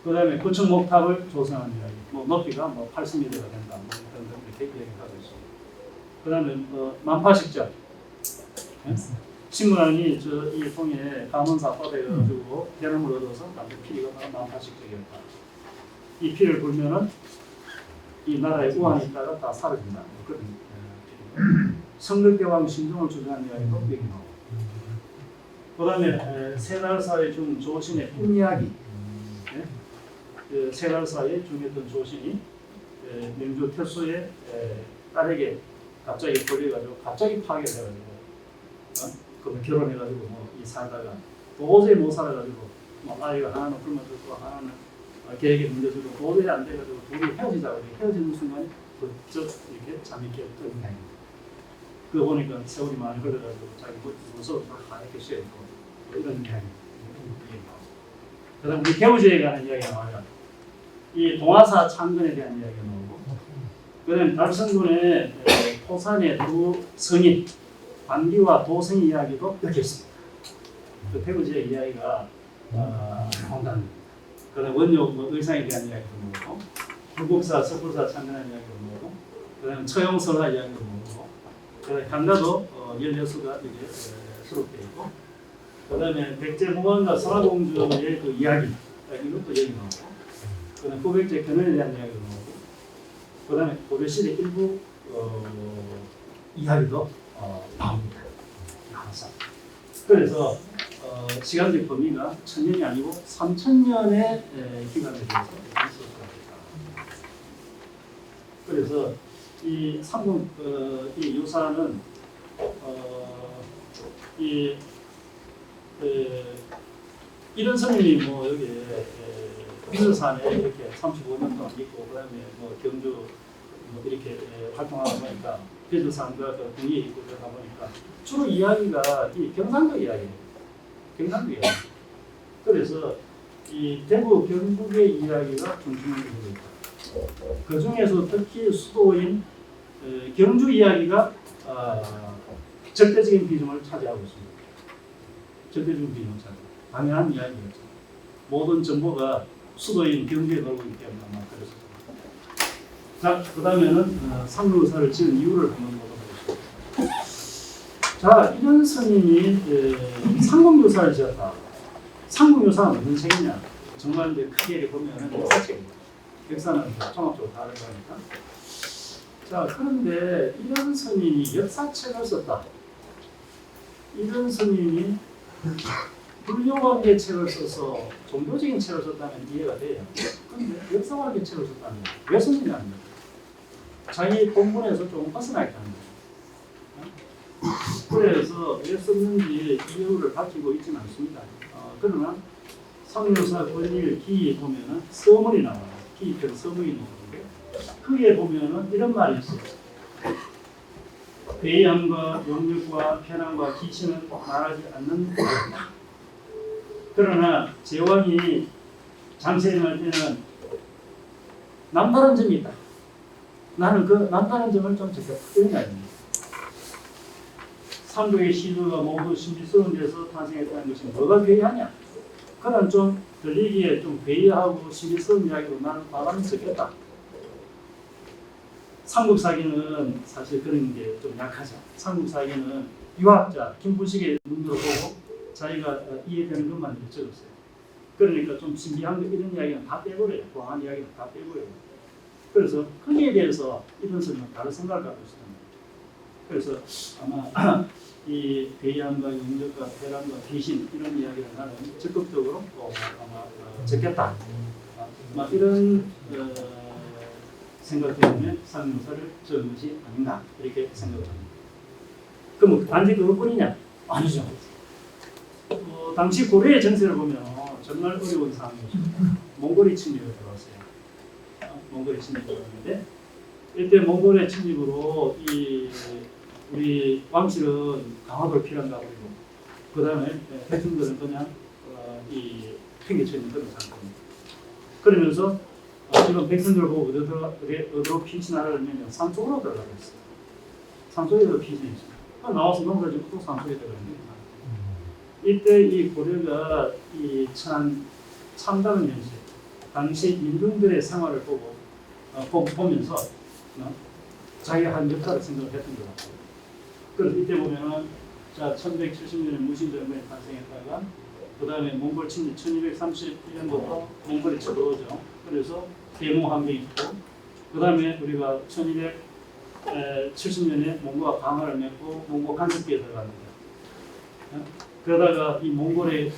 그 다음에 구층 목탑을 조성한 이야기, 높이가 80m가 된다, 그런 이렇게 이야기하고 있습니다. 그 다음에 만파식적, 신문왕이 이 통에 감원사 받아가지고 대나무를 얻어서 남들 피리가 만파식적이었다. 이 피를 불면은 이 나라의 우환이 있다가 다 사라진다. 그런 성덕대왕 신종을 주장하는 이야기도 여기 나오고. 그 다음에 세날사의 중 조신의 꿈이야기. 세날사의 중요했던 조신이 명조 태수의 딸에게 갑자기 걸려가지고 갑자기 파괴돼가지고 그러면 결혼해가지고 이 살다가 도저히 못 살아가지고 아이가 하나는 굶어주고 하나는 계획에 문제주고 도저히 안 돼가지고 둘이 헤어지자고 헤어지는 순간에 번쩍 이렇게 잠이 깨었던 행위. 그거 보니까 세월이 많이 흘러가지고 자기 무서워서 하얗게 씌어있고 이런 행위. 그 다음 우리 개우제에 관한 이야기가 나와요. 이 동화사 창건에 대한 이야기가 나오고 그 다음에 달성군의 토산의 두 성인 관기와 도성 이야기도 엮여 있습니다. 그 태우제의 이야기가 나온답니다. 그 다음에 원료 의상에 대한 이야기도 나오고 불국사, 석불사 창건한 이야기도 나오고 그 다음에 처용설화 이야기도 나오고 그 다음에 강가도 16수가 여기 수록되어 있고 그 다음에 백제무관과 설화공주의 그 이야기 이것도 여기 나오고 그 다음에 후백제 견훤에 대한 이야기도 나오고 그 다음에 고려시대 일부 이야기도 나옵니다. 항상. 그래서 시간적 범위가 1000년이 아니고 3000년의 기간에 대해서 있었습니다. 그래서 이 삼국 이 유사는 이런 스님이 여기 비설산에 이렇게 35년 동안 있고 그다음에 경주 이렇게 활동하다 보니까 비설산과 궁이 있고 그러다 보니까 주로 이야기가 이 경상도 이야기예요. 경상도 이야기. 그래서 이 대구 경북의 이야기가 중심을 두고 있다. 그 중에서 특히 수도인 경주 이야기가 절대적인 비중을 차지하고 있습니다. 절대적인 비중을 차지하고 당연한 이야기였죠. 모든 정보가 수도인 경주에 놀고 있기 때문에 아마 그랬을 겁니다. 자, 그 다음에는 상록유사를 지은 이유를 한번 보도록 하겠습니다. 자, 이런 스님이 상록유사를 지었다. 상록유사는 무슨 책이냐? 정말 이제 크게 보면 역사책입니다. 역사는 종합적으로 다른 거니까. 자, 그런데 이런 스님이 역사책을 썼다. 이런 스님이 불교관계 책을 써서 종교적인 책을 썼다면 이해가 돼요. 그런데 역사관계 책을 썼다면 왜 썼느냐? 자기 본문에서 조금 벗어나게 하는 거예요. 그래서 왜 썼는지 이유를 밝히고 있지는 않습니다. 그러나 상묘사 권일 기 보면은 서문이 나와요. 기편 서문이 나오는데 거기에 보면은 이런 말이 있어요. 배양과 용력과 편안과 기신은 말하지 않는다. 그러나 제왕이 장세행할 때는 남다른 점이 있다. 나는 그 남다른 점을 좀 적겠다. 이런 말입니다. 삼국의 시도가 모두 신비스러운 데서 탄생했다는 것이 뭐가 괴이하냐? 그런 좀 들리기에 좀 괴이하고 신비스러운 이야기로 나는 바람이 적겠다. 삼국사기는 사실 그런 게 좀 약하죠. 삼국사기는 유학자 김부식의 눈으로 보고 자기가 이해되는 것만 적었어요. 그러니까 좀 신비한 거 이런 이야기는 다 빼버려요. 고상한 이야기는 다 빼버려요. 그래서 거기에 대해서 이런 사람은 다른 생각을 갖고 있습니다. 그래서 아마 이 대양과 용력과 대란과 귀신 이런 이야기를 나는 적극적으로 아마 적겠다. 아마 이런 생각 때문에 상명사를 적은 것이 아닌가 이렇게 생각합니다. 그럼 단지 그것뿐이냐? 아니죠. 당시 고려의 정세를 보면 정말 어려운 상황이었죠. 몽골이 침입을 들어왔어요. 몽골이 침입을 들어왔는데 이때 몽골의 침입으로 우리 왕실은 강화도를 피난가 버리고 그 다음에 백성들은 그냥 팽개쳐 있는 그런 상태입니다. 그러면서 지금 백성들을 보고 어디로 피신하려면 산속으로 들어가고 있어요. 산속에서 피신했습니다. 나와서 농사를 짓고 또 산속에 들어갑니다. 이때 이 고려가 이 참다른 현실, 당시 민중들의 생활을 보면서 자기가 한 역할을 생각했던 것 같아요. 그래서 이때 보면은 자 1170년에 무신정부에 탄생했다가 그 다음에 몽골 침입 1231년부터 몽골이 쳐들어오죠. 그래서 대몽함경이 있고 그 다음에 우리가 1270년에 몽골과 강화를 맺고 몽골 간섭기에 들어갑니다. 그러다가 이 몽골에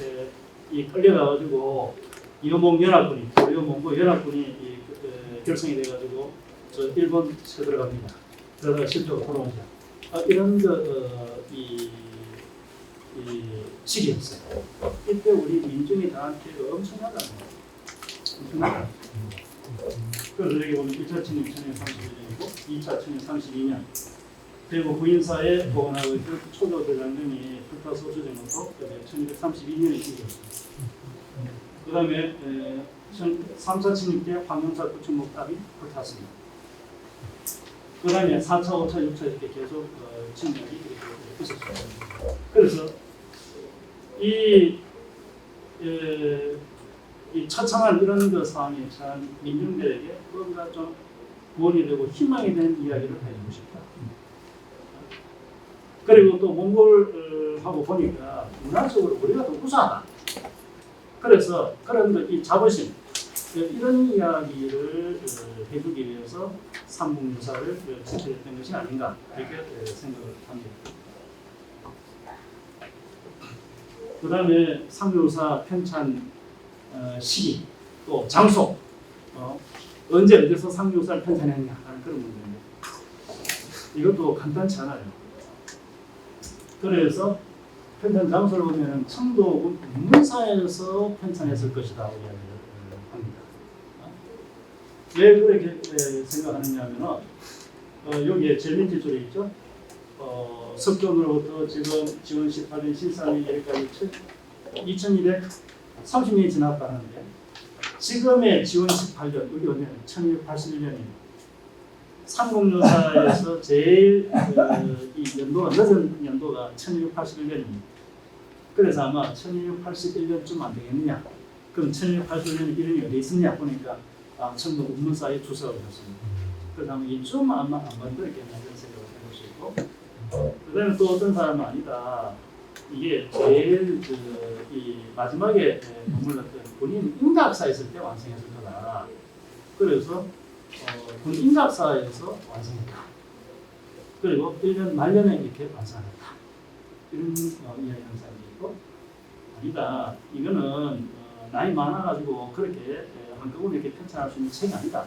끌려가가지고 이어몽 연합군이 고려 몽골 연합군이 결성이 돼가지고 저 일본 쳐들어갑니다. 그러다가 실제로 돌아오죠. 이런 이 시기였어요. 이때 우리 민중이 당한 피해가 엄청나다는 거예요. 엄청나다. 그래서 여기 보면 1차 침입 1231년이고 2차 침입 32년 그리고 부인사에 보관하고 있던 초조대 장군이 불타소주된 것도 1232년에 이루어졌습니다. 그 다음에 3차 침입 때 황룡사 구춘목탑이 불탔습니다. 그 다음에 4차, 5차, 6차 이렇게 계속 침입이 이렇게 있었습니다. 그래서 이 처참한 이런 상황이 참 민중들에게 뭔가 좀 구원이 되고 희망이 되는 이야기를 해주고 싶다. 그리고 또 몽골하고 보니까 문화적으로 우리가 더 우수하다. 그래서 그런 이 자부심 이런 이야기를 해주기 위해서 삼국유사를 제출했던 것이 아닌가 이렇게 생각을 합니다. 그 다음에 삼국유사 편찬 시기 또 장소 언제 어디서 삼국유사를 편찬했냐 하는 그런 문제입니다. 이것도 간단치 않아요. 그래서 편찬 장소를 보면 청도 문사에서 편찬했을 것이다 이야기를 합니다. 왜 그렇게 생각하느냐 하면 여기에 제민지 줄에 있죠. 석존으로부터 지금 지원 18년 신사의 여기까지 2230년이 지났다는데 지금의 지원 18년 여기 어디냐 1681년입니다. 삼국유사에서 제일 이 연도가 늦은 연도가 1681년입니다. 그래서 아마 1681년쯤 안 되겠느냐. 그럼 1681년에 이름이 어디 있었냐 보니까 청도 운문사에 주석을 했습니다. 그래서 아마 이좀 안 만들었겠나 이런 생각을 해볼 수 있고, 그다음에 또 어떤 사람은 아니다. 이게 제일 이 마지막에 건물 같은 본인 인각사 있을 때 완성했을 거다. 그래서 본 인각사에서 완성했다. 그리고 1년 말년에 이렇게 완성했다. 이런 이야기 현상이 있고, 아니다. 이거는 나이 많아가지고 그렇게 한꺼번에 이렇게 편찬할 수 있는 책이 아니다.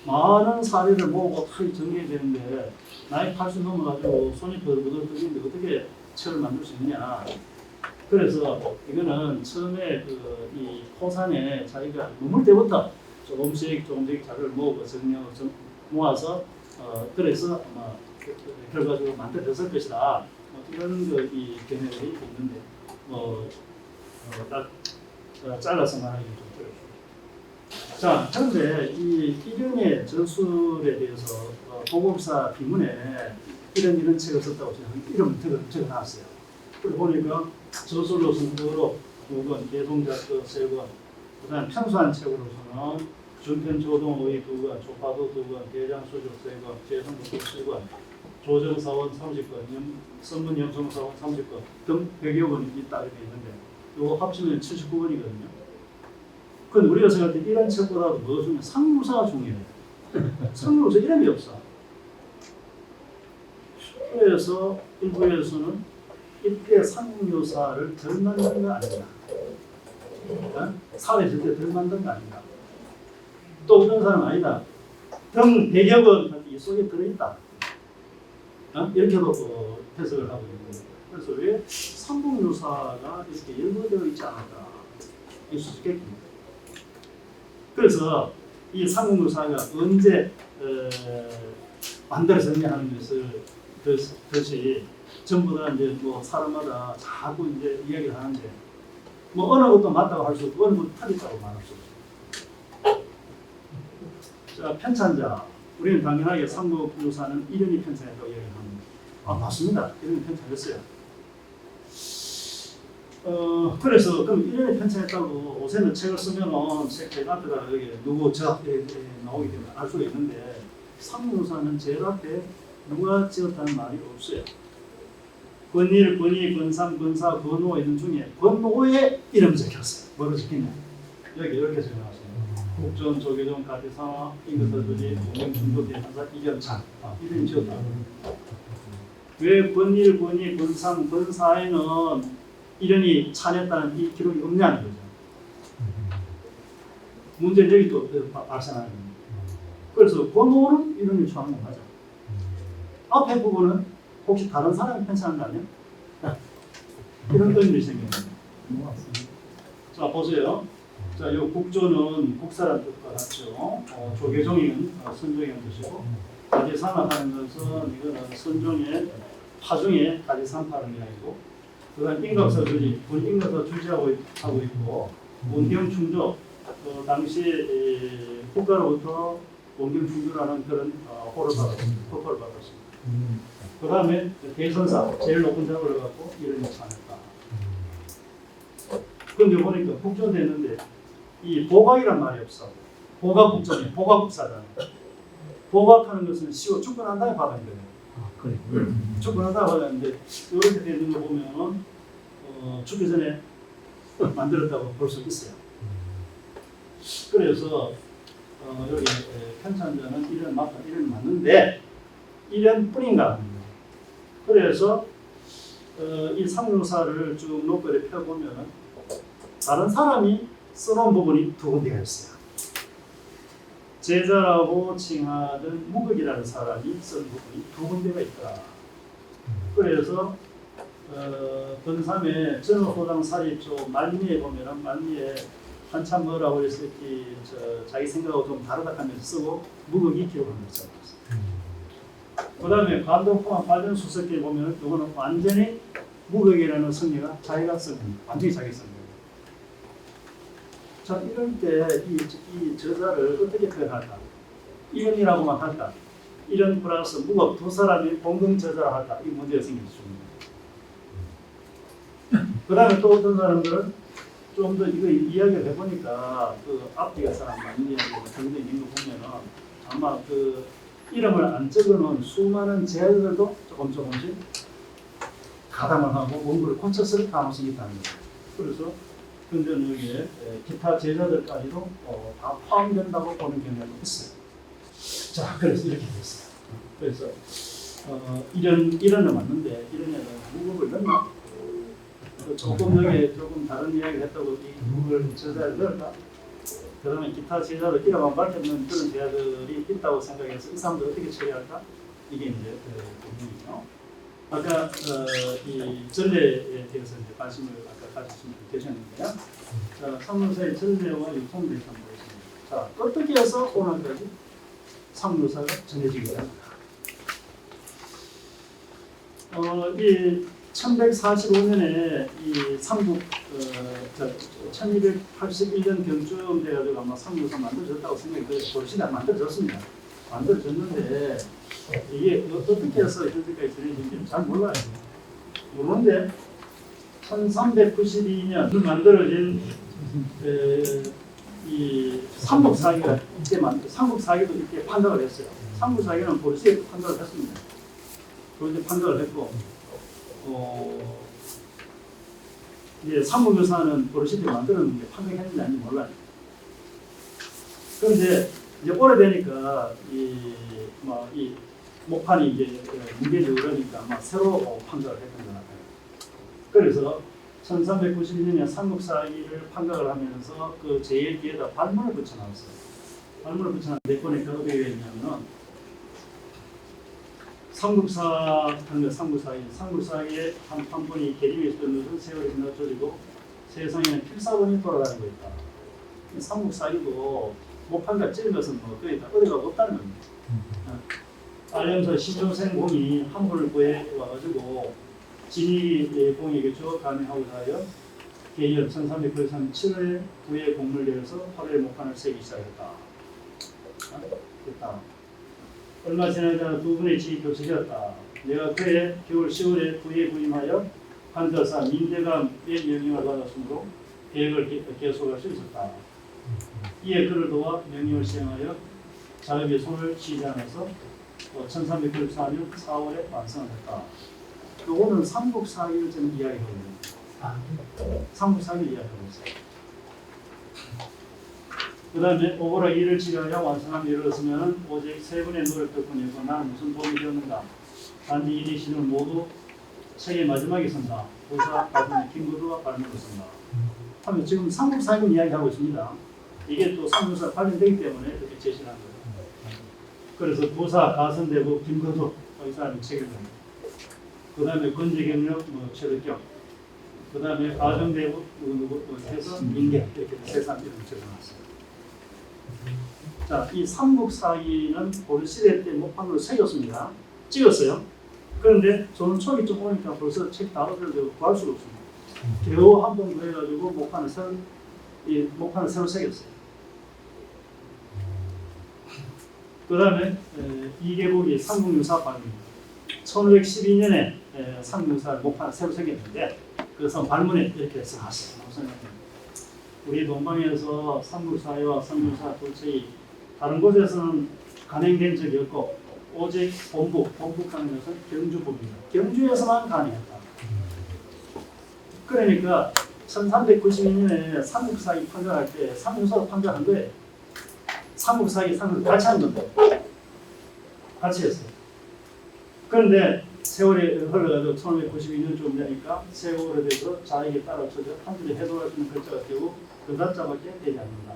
많은 사례를 모으고 다 정리해야 되는데 나이 80 넘어가지고 손이 버들버들거리는데 어떻게 책을 만들 수 있느냐. 그래서 이거는 처음에 이 코산에 자기가 눈물 때부터 조금씩 자료를 모으고 모아서 그래서 아마 결과적으로 만들어졌을 것이다. 이런 이 견해들이 있는데 딱 잘라서 말하기 좀 어렵습니다. 자, 그런데 이 일련의 저술에 대해서 보고사 비문에 이런 책을 썼다고 이름을 적어놨어요. 그리고 보니까 저술로서는 두 권, 개송작서 3권, 그다음 평소한 책으로서는 준편조동의 2권, 조파도 2권, 대장수족 3권, 재성북 7권, 조정사원 30권, 선문영성사원 30권 등 100여 권이 있다 이렇게 있는데 이거 합치면 79권이거든요. 그런데 우리가 생각할 때 이런 책보다도 뭐 중요해? 상무사가 중요해요. 상무사 이름이 없어. 그래서 일부에서는 이때 상무사를 덜 만든 거 아닌가? 사회질 때 덜 만든 거 아닌가? 또 어떤 사람은 아니다. 등 100여 권 이 속에 들어있다. 이렇게도 해석을 하고 있는 거예요. 그래서 왜 삼국유사가 이렇게 연구되어 있지 않을까? 이 수수께끼입니다. 그래서 이 삼국유사가 언제 만들어졌냐 하는 것이 전부 다 이제 뭐 사람마다 자꾸 이제 이야기를 하는데 뭐 어느 것도 맞다고 할 수 없고 어느 것도 틀렸다고 말할 수 없어요. 자, 편찬자. 우리는 당연하게 삼국유사는 이련이 편찬했다고 이야기를 합니다. 맞습니다. 이련이 편찬했어요. 그래서 그럼 이련이 편찬했다고 요새는 책을 쓰면은 책 앞에다가 여기 누구 저 앞에 나오기 때문에 알 수가 있는데 삼국유사는 제일 앞에 누가 찍었다는 말이 없어요. 권일, 권위, 권삼, 권사, 권오 있는 중에 권오의 이름 적혔어요. 뭐로 적혔냐? 여기 이렇게 적어놨어요. 국전, 조계종, 가대상화, 임금서주지, 공명충도, 대한사, 이견찬 이름이 지었다. 왜 권일, 권위, 권삼, 권사에는 이름이 찬했다는 이 기록이 없냐는 거죠. 문제는 여기 또 발생하는 겁니다. 그래서 권오는 이름이 좋아하는 건 맞아. 앞에 부분은 혹시 다른 사람이 편찬한 거 아니야? 이런 의미를 생깁니다. 자, 보세요. 자, 이 국조는 국사란 뜻과 같죠. 조계종이는 선종이라는 뜻이고, 가지상화 하는 것은 이거는 선종의 파종의 가지상파라는 이야기고, 그다음 임각서주지, 군 임각서 주지하고 있고, 원경충조, 당시 국가로부터 원경충조라는 그런 호를 받았습니다. 그 다음에 대선사, 제일 높은 자를 갖고 이름이 찬했다. 그런데 보니까 국조됐는데 이 보각이란 말이 없어. 보각국전이 보각국사잖아. 보각하는 것은 쉬워. 축구한 다음에 받은 거예요. 그래. 축구한 다음에 받았는데 이렇게 되는 거 보면 죽기 전에 만들었다고 볼 수 있어요. 그래서 여기 편찬자는 이런 맞는데 1년뿐인가. 그래서 이 삼국사를 쭉 노벨에 펴보면 다른 사람이 써놓은 부분이 두 군데가 있어요. 제자라고 칭하던 무극이라는 사람이 쓴 부분이 두 군데가 있더라. 그래서 번삼의 전호호당 사립조 말미에 보면은 말미에 한참 뭐라고 했을지 자기 생각하고 좀 다르다 하면서 쓰고 무극이 기록한 것을 그 다음에 관동포함 발전수석기에 보면 이거는 완전히 무극이라는 성리가 자기가 쓴 겁니다. 완전히 자기 쓴 거예요. 자, 이럴 때 이 저자를 어떻게 표현할까? 이런이라고만 할까? 이런 플러스 무극 두 사람이 공동 저자라 할까? 이 문제가 생길 수 있습니다. 그 다음에 또 어떤 사람들은 좀 더 이거 이야기를 해보니까 그 앞뒤가 사람 많은 이야기가 정도 있는 거 보면은 아마 이름을 안 적어놓은 수많은 제자들도 조금씩 가담을 하고 원고를 고쳤을 가능성이 있다는 거예요. 그래서 근데 여기에 기타 제자들까지도 다 포함된다고 보는 경향이 있어요. 자, 그래서 이렇게 됐어요. 그래서 이런은 맞는데 이런에는 무급을 넣나? 조금 여기에 조금 다른 이야기를 했다고 이 무급을 제자를 넣을까? 그러면 기타 제자들 이름만 밝혔는 그런 제자들이 있다고 생각해서 이 사람들 어떻게 처리할까? 이게 이제 고민이죠. 아까 이 전례에 대해서 이제 관심을 아까 가지신 분 계셨는데요. 자, 삼루사의 전례와 유통을 한번 보겠습니다. 자, 어떻게 해서 오늘까지 삼루사가 전해지게 됩니다. 이 1145년에 이 삼국 1281년 경쯤 돼가지고 아마 삼루사 만들어졌다고 생각이 들어요. 도시가 만들어졌습니다. 만들어졌는데 이게 어떻게 해서 현재까지 전해진지 잘 몰라요. 모르는데 1392년 만들어진 이 삼국사기가 이때 삼국사기도 이렇게 판단을 했어요. 삼국사기는 보리스에 판단을 했습니다. 그런데 판단을 했고 이제 삼국유사는 보리스에 만들었는데 판단했는지 아닌지 몰라요. 그런데 이제 오래되니까 이 목판이 이제 문제지 그러니까 아마 새로 판결을 했던 것 같아요. 그래서 1392년에 삼국사기를 판결을 하면서 그 제일 뒤에다 발문을 붙여놨어요. 발문을 붙여놨는데 보니까 어떻게 되냐면은 삼국사기의 한 판본이 계림에 있던 것은 세월이 지나쳐지고 세상에는 필사본이 돌아다니고 있다. 삼국사기도 목판과 찌른 것은 뭐 거의 다 어디가 없다는 겁니다. 알령서 시조생공이 한물을 구해 와가지고 진의공에게 감행하고자 하여 개연 1393년 7월 9회 공문을 내어서 8월 목판을 세기 시작했다. 됐다. 얼마 지나자 두 분의 지위 교체되었다. 내가 그해 겨울 10월에 부에 부임하여 한자사 민대감의 명령을 받았으므로 계획을 계속할 수 있었다. 이에 그를 도와 명령을 시행하여 자업의 손을 쉬지 않아서 1394년 4월에 완성을 했다. 오늘 삼국사기를 저는 이야기하고 있습니다. 삼국사기를 이야기하고 있어요. 그 다음에 오보라 이를 지하여 완성한 일을 얻으면 오직 세 분의 노력 덕분이고 나는 무슨 도움이 되었는가. 단지 이리 씨는 모두 책의 마지막에 선다. 도사 가슴의 김구두와 발문을 선다. 하면 지금 삼국사기를 이야기하고 있습니다. 이게 또 삼국사 관련되기 때문에 이렇게 제시한 거예요. 그래서 도사, 가선대부, 김거두 이 사람이 책을 냅니다. 그 다음에 건재경력, 최덕경, 그 다음에 가정대부 해서 민계 이렇게 세 사람 이름을 적어놨어요. 자, 이 삼국사기는 보리시대 때 목판으로 새겼습니다. 찍었어요. 그런데 저는 초기 좀 오니까 벌써 책 다 얻으려고 구할 수가 없습니다. 겨우 한 번 더 해가지고 목판을 새로 새겼어요. 그 다음에 이계복이 삼국유사 발문입니다. 1512년에 삼국유사 목판을 새로 새겼는데 그래서 발문에 이렇게 써놨어요. 우리 동방에서 삼국사회와 삼국유사 두 책이 다른 곳에서는 간행된 적이 없고 오직 본북하는 것은 경주북입니다. 경주에서만 가능했다. 그러니까 1392년에 삼국사기 판결할 때 삼국사로 판결한 거예요. 삼국사기 같이 한 건데 같이 했어요. 그런데 세월이 흘러가지고 1592년쯤 되니까 세월에 대해서 자에게 따라쳐서 한 줄에 해석할 수 있는 글자가 되고 그 자밖에 되지 않는다.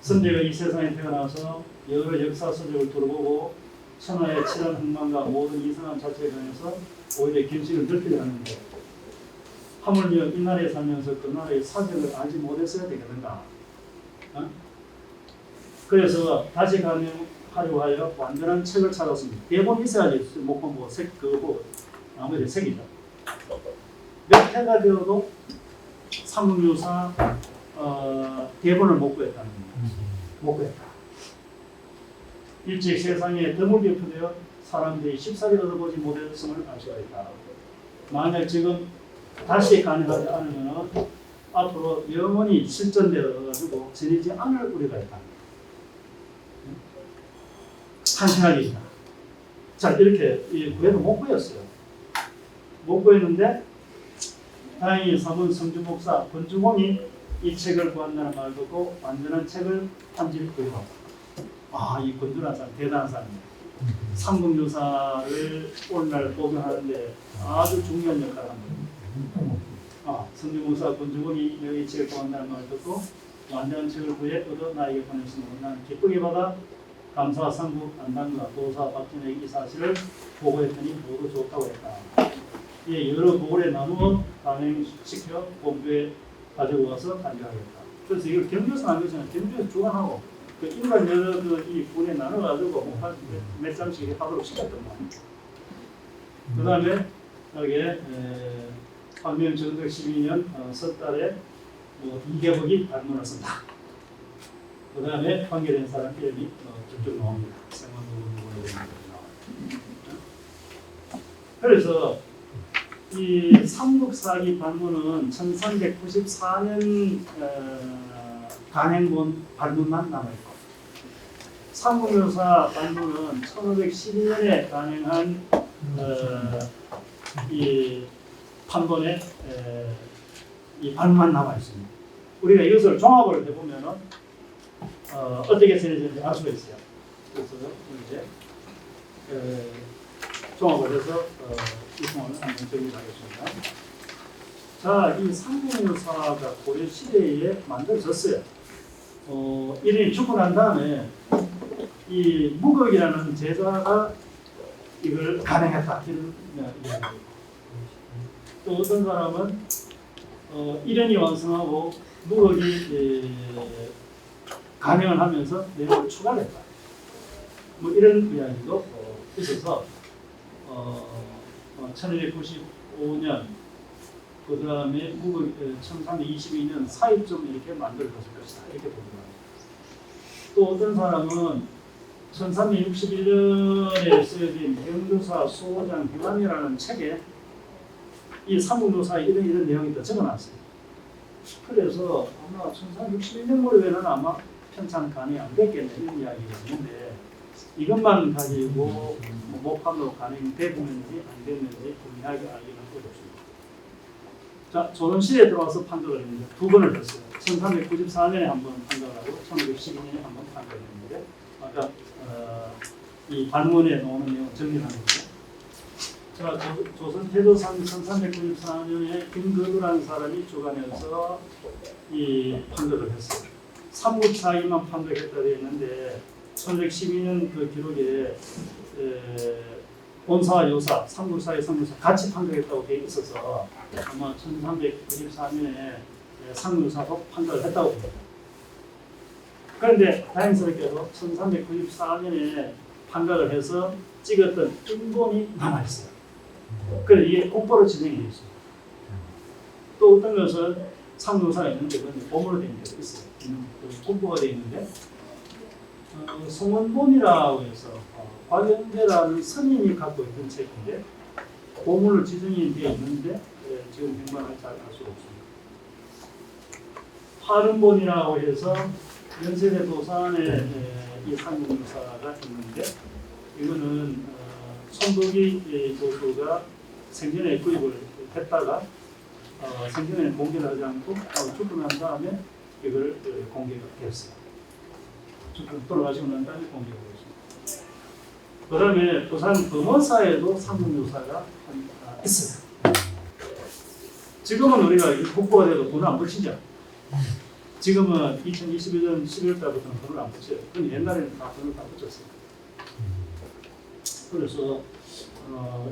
선제가 이 세상에 태어나서 여러 역사 서적을 들어보고 천하의 칠한 흥망과 모든 이상한 자체에 관해서 오히려 견식을 넓히려 하는데 하물며 이 나라에 살면서 그 나라의 사정을 알지 못했어야 되겠는가. 그래서 다시 가능하려고 하여 완전한 책을 찾았습니다. 대본이 있어야지 목판 보고 그거 아무래도 색이죠. 몇 해가 되어도 삼국유사 대본을 못 구했다는 겁니다. 못 구했다. 일찍 세상에 드물게 표되어 사람들이 쉽사리 얻어보지 못했음을 알 수가 있다. 만약 지금 다시 가능하지 않으면 앞으로 영원히 실전되어 가지고 지니지 않을 우리가 있다. 산신하기입니다. 자, 이렇게 이 구해도 못 구했어요. 못 구했는데 다행히 사문 성주 목사 권주공이 이 책을 구한다는 말을 듣고 완전한 책을 편집해요. 아, 이 권주라는 사람 대단한 사람입니다. 삼국유사를 오늘날 보존하는데 아주 중요한 역할을 합니다. 성주 목사 권주공이 이 책을 구한다는 말을 듣고 완전한 책을 구해 얻어 나에게 보냈으므로 나는 기쁘게 받아 감사와 상국 안당과 도사 박진에게 이 사실을 보고했더니 모두 좋다고 했다. 예, 여러 보고에 나누어 강행시켜 본부에 가지고 와서 간직하겠다. 그래서 이걸 경조사 안 그렇잖아요. 경조에서 주관하고 그 인간 여러 이 분에 나눠가지고 몇 장씩 하도록 시켰단 말이에요. 그 다음에 여기에 황명 정덕 12년 섣달에 이계복이 반문을 쓴다. 그 다음에 판결된 사람 이름이 쭉쭉 나옵니다. 그래서 이 삼국사기 반문은 1394년 간행본 반문만 남아있고 삼국유사 반문은 1512년에 간행한 이 판본에 이 반문만 남아있습니다. 우리가 이것을 종합을 해보면은 어떻게 전해졌는지 알 수가 있어요. 그래서 이제 종합을 해서 이 부분을 한번 정리하겠습니다. 자, 이 삼국유사가 고려 시대에 만들어졌어요. 이름이 죽고 난 다음에 이 무극이라는 제자가 이걸 간행했다 이런 이야기입니다. 또 어떤 사람은 이련이 완성하고 무극이 간행을 하면서 내용을 추가를 했다. 뭐 이런 이야기도 있어서 1295년 그 다음에 무극 1322년 사입점 이렇게 만들어졌을 것이다 이렇게 봅니다. 또 어떤 사람은 1361년에 쓰여진 경조사 수호장 비만이라는 책에 이 삼국유사의 이런 내용이 더 적어놨어요. 그래서 아마 1361년 무렵에는 아마 편찬 간이 안 됐겠네 이런 이야기가 있는데 이것만 가지고 목판으로 간행됐는지 안 됐는지 분명하게 알기는 어렵습니다. 자, 조선시대에 들어와서 판결을 했는데 두 번을 했어요. 1394년에 한 번 판결을 하고 1612년에 한 번 판결을 했는데 아까 이 반문에 나오는 내용 정리하는 거죠. 자, 조선 태조상 1394년에 김건우라는 사람이 주관해서 이 판결을 했어요. 삼국사기만 판결했다 되어 있는데 1612년 그 기록에 본사와 요사, 삼국사기, 삼국사 같이 판결했다고 되어 있어서 아마 1394년에 삼국사도 판결을 했다고 봅니다. 그런데 다행스럽게도 1394년에 판결을 해서 찍었던 인본이 남아있어요. 그래서 이게 국보로 진행이 되어 있습니다. 또 어떤 것은 삼국사가 있는데 그건 보물로 되어 있는 게 있어요. 국보가 되어 있는데 송원본이라고 해서 곽연대라는 스님이 갖고 있던 책인데 보물로 지정이 되어 있는데 지금 행방을 잘 알 수가 없습니다. 화른본이라고 해서 연세대 도산에 이 삼국유사가 있는데 이거는 손덕희 교수가 생전에 구입을 했다가 생전에 공개를 하지 않고 죽고 난 다음에 이걸 공개가 됐어요. 돌아가시고 난 다음에 공개가 됐습니다. 그 다음에 부산 범어사에도 삼국유사가 있어요. 지금은 우리가 국보가 돼도 돈을 안 붙이죠. 지금은 2021년 12월 달부터는 돈을 안 붙여요. 근데 옛날에는 다 돈을 다 붙였어요. 그래서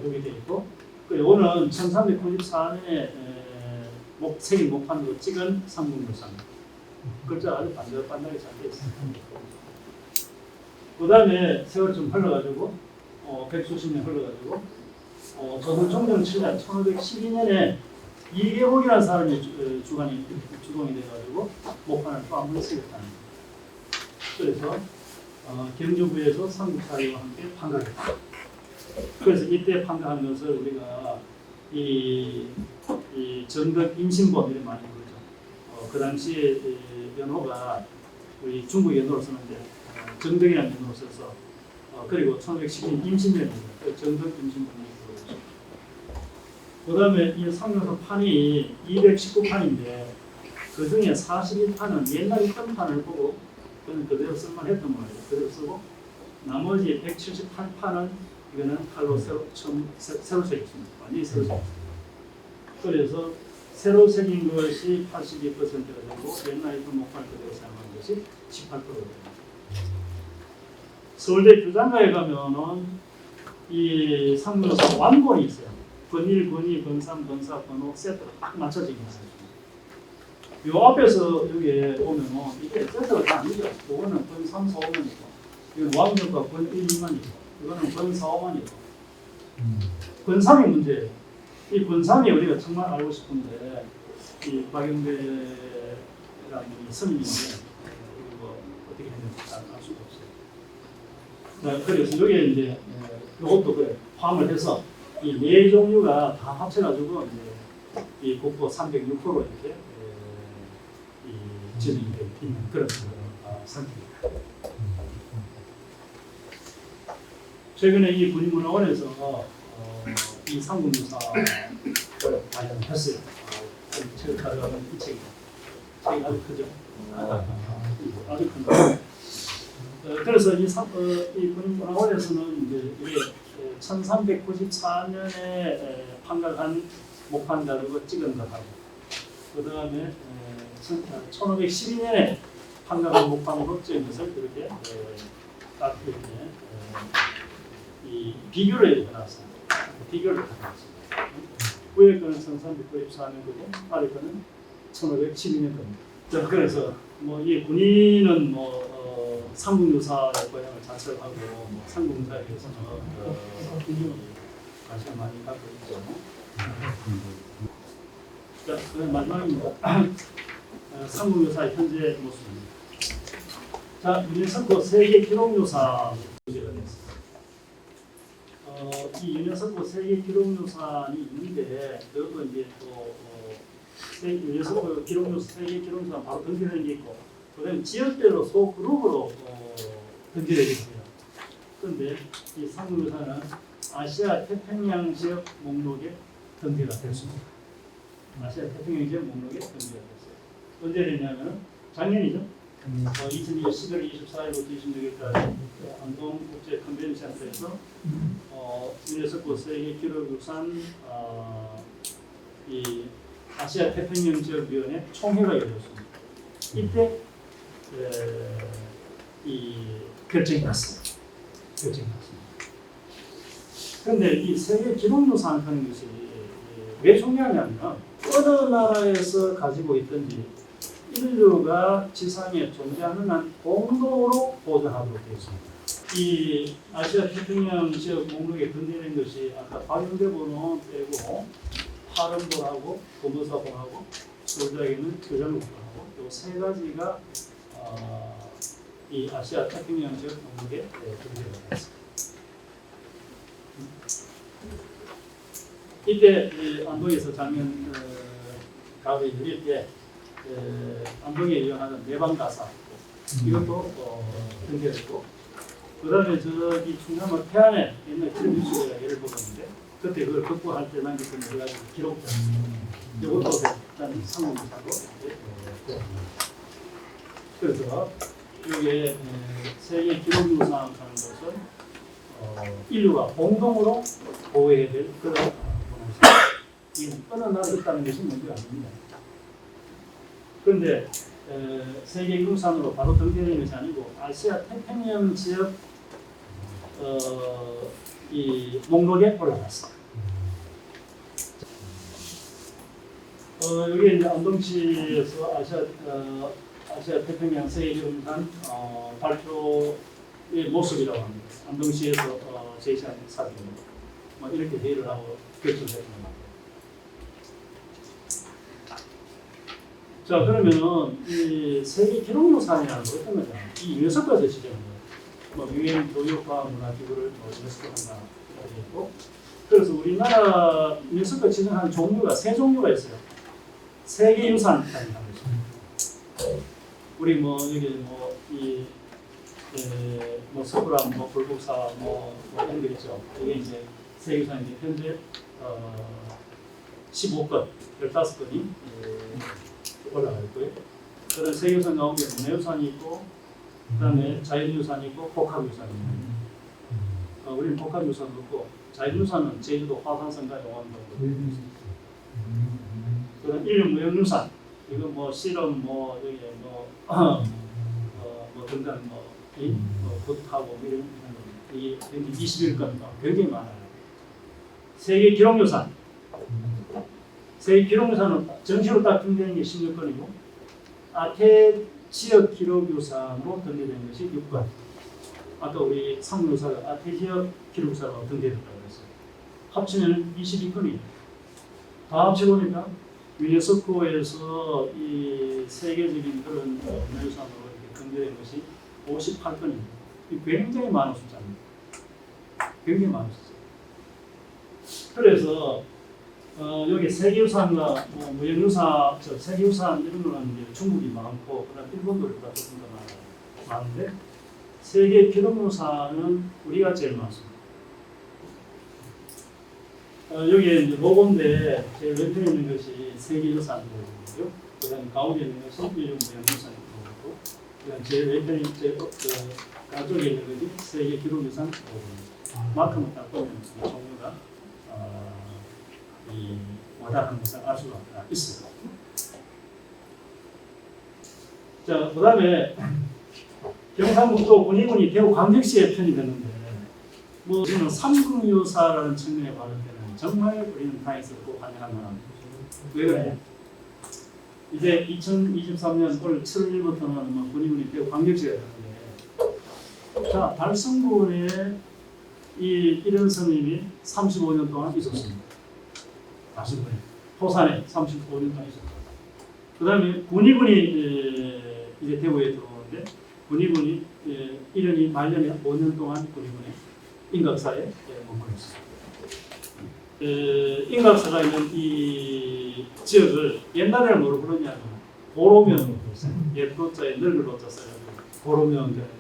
여기 돼 있고, 이거는 1394년에 생일 목판으로 찍은 삼국유사입니다. 글자 아주 반짝반짝하게 잘 돼 있어요. 그 다음에 세월 좀 흘러가지고 백수십 년 흘러가지고 조선 종정 7년 1512년에 이계복이라는 사람이 주동이 돼가지고 목판을 또 한 번 쓰겠다는 거예요. 그래서 경주부에서 삼국사기와 함께 판결했다. 그래서 이때 판결한 것을 우리가 이 정덕 인신본 이렇게 많이 부르죠. 그 당시에 연호가 우리 중국 연호를 쓰는데 정덕이라는 연호를 써서 그리고 1512년 임신년입니다. 정덕 임신년이 그 다음에 이 상명서 판이 219판인데 그 중에 41판은 옛날 있던 판을 보고 그는 그대로 쓸만 했던 거예요. 그대로 쓰고 나머지 178판은 이거는 칼로 새로 새겼습니다. 완전히 새로 새겼습니다. 그래서 새로 새긴 것이 82%가 되고 옛날 있던 목판을 그대로 사용한 것이 18%가 됩니다. 서울대 교장가에 가면은 이 상명서 완본이 있어요. 번일, 번이, 번삼, 번사, 번호 세트가 딱 맞춰져 있어요. 요 앞에서 여기에 보면은 이게 세트가 다 아니죠. 이거는 번 3, 4, 5만 있고, 이건 왕력과 번 1, 2만 있고, 이거는 번 4, 5만 있고, 번 3이 문제예요. 이 번 3이 우리가 정말 알고 싶은데 이 박영배라는 스님인데 이거 뭐 어떻게 했는지 알 수가 없어요. 그래서 여기에 이제 이것도 그래 포함을 해서 이 네 종류가 다 합쳐가지고 이제 이 국보 306호로 이렇게 이 진행이 되어 있는 그런 상태입니다. 최근에 이 군인문화원에서 이 삼국유사를 발견했어요. 책을 가져가면 이 책이 아주 크죠. 아주 큰 거. 그래서 이 군인문화원에서는 이제 이게 1394년에 판각한 목판 자료가 찍은 것하고 그 다음에 1512년에 판각한 목판으로 찍은 것을 이렇게 딱 이렇게 이 비교를 해놨어요. 비교를 해놨습니다. 위에 거는 1394년 거고 아래 거는 1512년 겁니다. 자, 그래서 뭐 이 군인은 삼국유사의 고향을 자처하고 삼국유사에 대해서는 관심을 많이 갖고 있죠. 자, 그다음 마지막입니다. 삼국유사의 현재 모습입니다. 자, 유네스코 세계 기록유산 소개가 됐습니다. 이 유네스코 세계 기록유산이 있는데 그것도 이제 또 유네스코 기록유산 세계 기록유산 바로 등재되는 게 있고. 그다음에 지역별로 소그룹으로 등재되어 있습니다. 그런데 이 삼국유사는 아시아 태평양 지역 목록에 등재가 됐습니다. 아시아 태평양 지역 목록에 등재가 됐어요. 언제 됐냐면 작년이죠. 2020년 11월 24일부터 26일까지 안동국제 컨벤션센터에서 유네스코 세계 기록유산 이 아시아 태평양 지역 위원회 총회가 열렸습니다. 이때 이 결정이 났습니다. 그런데 이 세계 기록유산 하는 것이 왜 중요하냐면 어느 나라에서 가지고 있든지 인류가 지상에 존재하는 한 공동으로 보존하도록 되어 있습니다. 이 아시아 태평양 지역 목록에 등재된 것이 아까 박영대본은 빼고 파른돌하고 고무사본하고 서울대학에는 교장국하고 이 세 가지가 이 아시아 태평양 지역 목록에 등재가 됐습니다. 이때 안동에서 작년 가을에 열릴 때 안동에 유행하는 내방가사 이것도 등재됐고 그 다음에 저기 충남은 태안에 옛날 기록유수가 예를 보았는데 그때 그걸 극복할 때 남겼던 여러 가지 기록들 이것도 일단 상공사로 그래서 이게 세계 기록유산 하는 것은 인류가 공동으로 보호해야 될 그런 문화입니다. 이게 어느 나라에 있다는 것이 문제가 아닙니다. 그런데 세계 유산으로 바로 등재되는 것이 아니고 아시아 태평양 지역 이 목록에 올라갔습니다. 여기 이제 안동시에서 아시아 태평양 세계 유산 발표의 모습이라고 합니다. 안동시에서 제시한 사진입니다. 이렇게 회의를 하고 결정했습니다. 자, 그러면은 이 세계 기록유산이라는 건 어떤 거냐? 이 유네스코에서 지정한 거예요. 유엔 교육과 문화기구를 유네스코 한다 있고, 그래서 우리나라 유네스코 지정한 종류가 세 종류가 있어요. 세계유산이라는 것입니다. 우리 여기 이 뭐 서브람, 뭐 불국사, 뭐 이런 게 있죠. 이게 이제 세계유산인데 현재 15건, 15건이 올라가 있고요. 그런 세계유산 가운데 문화유산이 있고, 그다음에 자연유산이 있고, 복합유산이 있고. 우리는 복합유산도 없고, 자연유산은 제주도 화산성과 용암도 그런 인류무형유산, 이거 뭐 실험, 뭐 여기 뭐 등등 보트하고 이런 이게 21건 굉장히 많아요. 세계 기록유산, 세계 기록유산은 정식으로 딱 등재된 게 16건이고, 아태 지역 기록유산으로 등재된 것이 6건. 아까 우리 상무유사가 아태 지역 기록유산으로 등재됐다고 했어요. 합치면 22건이에요. 다 합쳐보니까 유네스코에서 이 세계적인 그런 문화유산으로 이렇게 등재된 것이 58건입니다. 굉장히 많은 숫자입니다. 굉장히 많은 숫자. 그래서 여기 세계유산과 뭐 무형유산, 세계유산 이런 거는 이제 중국이 많고, 그다음 일본도 조금 더 많은데 세계 기록유산은 우리가 제일 많습니다. 여기에 이제 로고인데 제일 왼편에 있는 것이 세계유산이고요. 그다음 가운데 있는 것이 인류무형유산이고, 그다음 제일 왼편에 가쪽에 있는 것이 세계 기록유산 로고입니다. 마크만 딱 보면 종류가 이 와닿는 것을 알 수가 있어요. 자, 그다음에 경상북도 군위군이 대구광역시에 편입했는데, 뭐 우리는 삼국유사라는 측면에 봤을 때는 정말 우리는 당했었고 환영할 만합니다. 왜 그래? 이제 2023년 올 7월 1일부터는 뭐 군위군이 대구광역시가 되는데, 자, 달성군에 이 이런 스님이 35년 동안 있었습니다. 달성군에 포산에 35년 동안 있었고, 그 다음에 군위군이 이제 대구에 들어오는데, 군위군이 1년이 말년에 5년 동안 군위군에 인각사에 머물렀습니다. 인각사가 있는 이 지역을 옛날에는 뭐로 부르냐면 보로면으로 불렀어요. 옛도자에 늙을 도자 써가지고 보로면 되는데,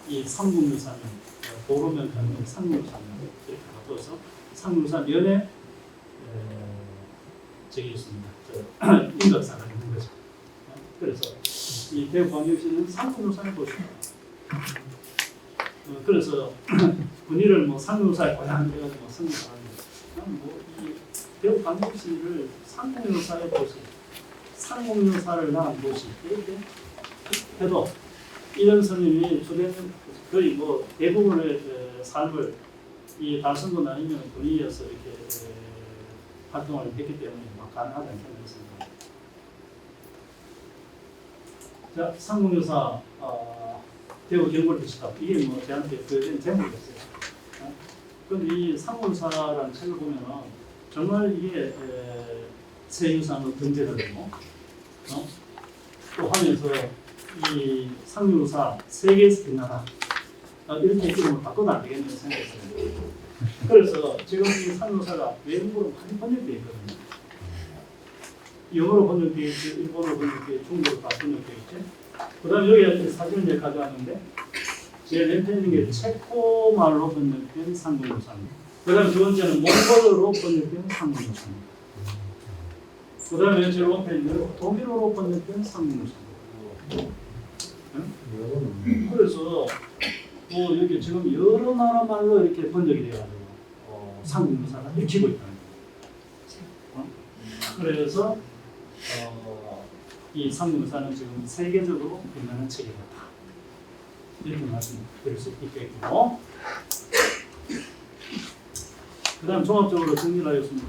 이 삼국유산은 보로면 가는 삼국유산을 이렇게 바꿔서 삼국유산 면에 저기 있습니다. 인각사가 있는 거죠. 그래서 이 대구광역시는 삼국유산의 도시입니다. 그래서 군위를 뭐 삼국유사의 고향 해가지고 성립하는데, 뭐이 대구광역시를 삼국유사의 도시, 삼국유사를 낳은 도시 이렇게 해도 이런 스님이 주된 거의 뭐 대부분의 삶을 이 달성군 아니면 군위에서 이렇게 활동을 했기 때문에 막 가능하지 않겠습니까? 자, 삼국유사 대구 경골대시다. 이게 뭐 저한테 그된 제목이었어요. 그런데 이 삼국유사라는 책을 보면은 정말 이게 세유산으로 등재가 되고, 또 하면서 이 삼국유사 세계에서 빛나다. 이렇게 이름을 바꿔도 안 되겠네요 생각했어요. 그래서 지금 이 삼국유사가 외국어로 많이 번역되어 있거든요. 영어로 번역되어 있고, 일본어로 번역되어 있고, 중국어로 다 번역되어 있죠. 그 다음에 여기 사진을 이제 가져왔는데, 제일 왼편에 있는 게 체코말로 번역된 삼국유사입니다. 그 다음에 두 번째는 몽골어로 번역된 삼국유사입니다. 그 다음에 제일 오른편에 있는 게 독일어로 번역된 삼국유사입니다. 그래서 또 여기 지금 여러 나라 말로 이렇게 번역이 되어가지고 삼국유사가 읽히고 있다는 거예요. 그래서 이 삼국유사는 지금 세계적으로 빛나는 책이다. 이렇게 말씀드릴 수 있겠고, 그 다음 종합적으로 정리를 하였습니다.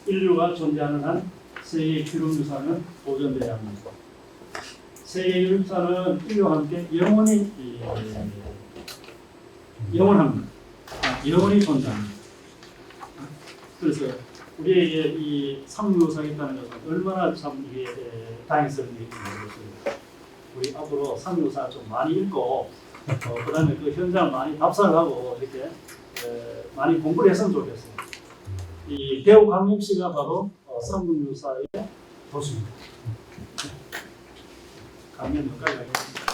인류가 존재하는 한 세계 기록유산은 보존되어야 합니다. 세계 기록유산은 인류와 함께 영원히 영원합니다. 영원히 존재합니다. 그래서 우리에게 이 삼국유사가 있다는 것은 얼마나 참 이게 다행스러운 일인지 모르겠습니다. 우리 앞으로 삼국유사 좀 많이 읽고, 그 다음에 그 현장을 많이 답사를 하고 이렇게 많이 공부를 했으면 좋겠어요. 이 대구광역시가 바로 삼국유사의 도시입니다. 강연 여기까지 하겠습니다.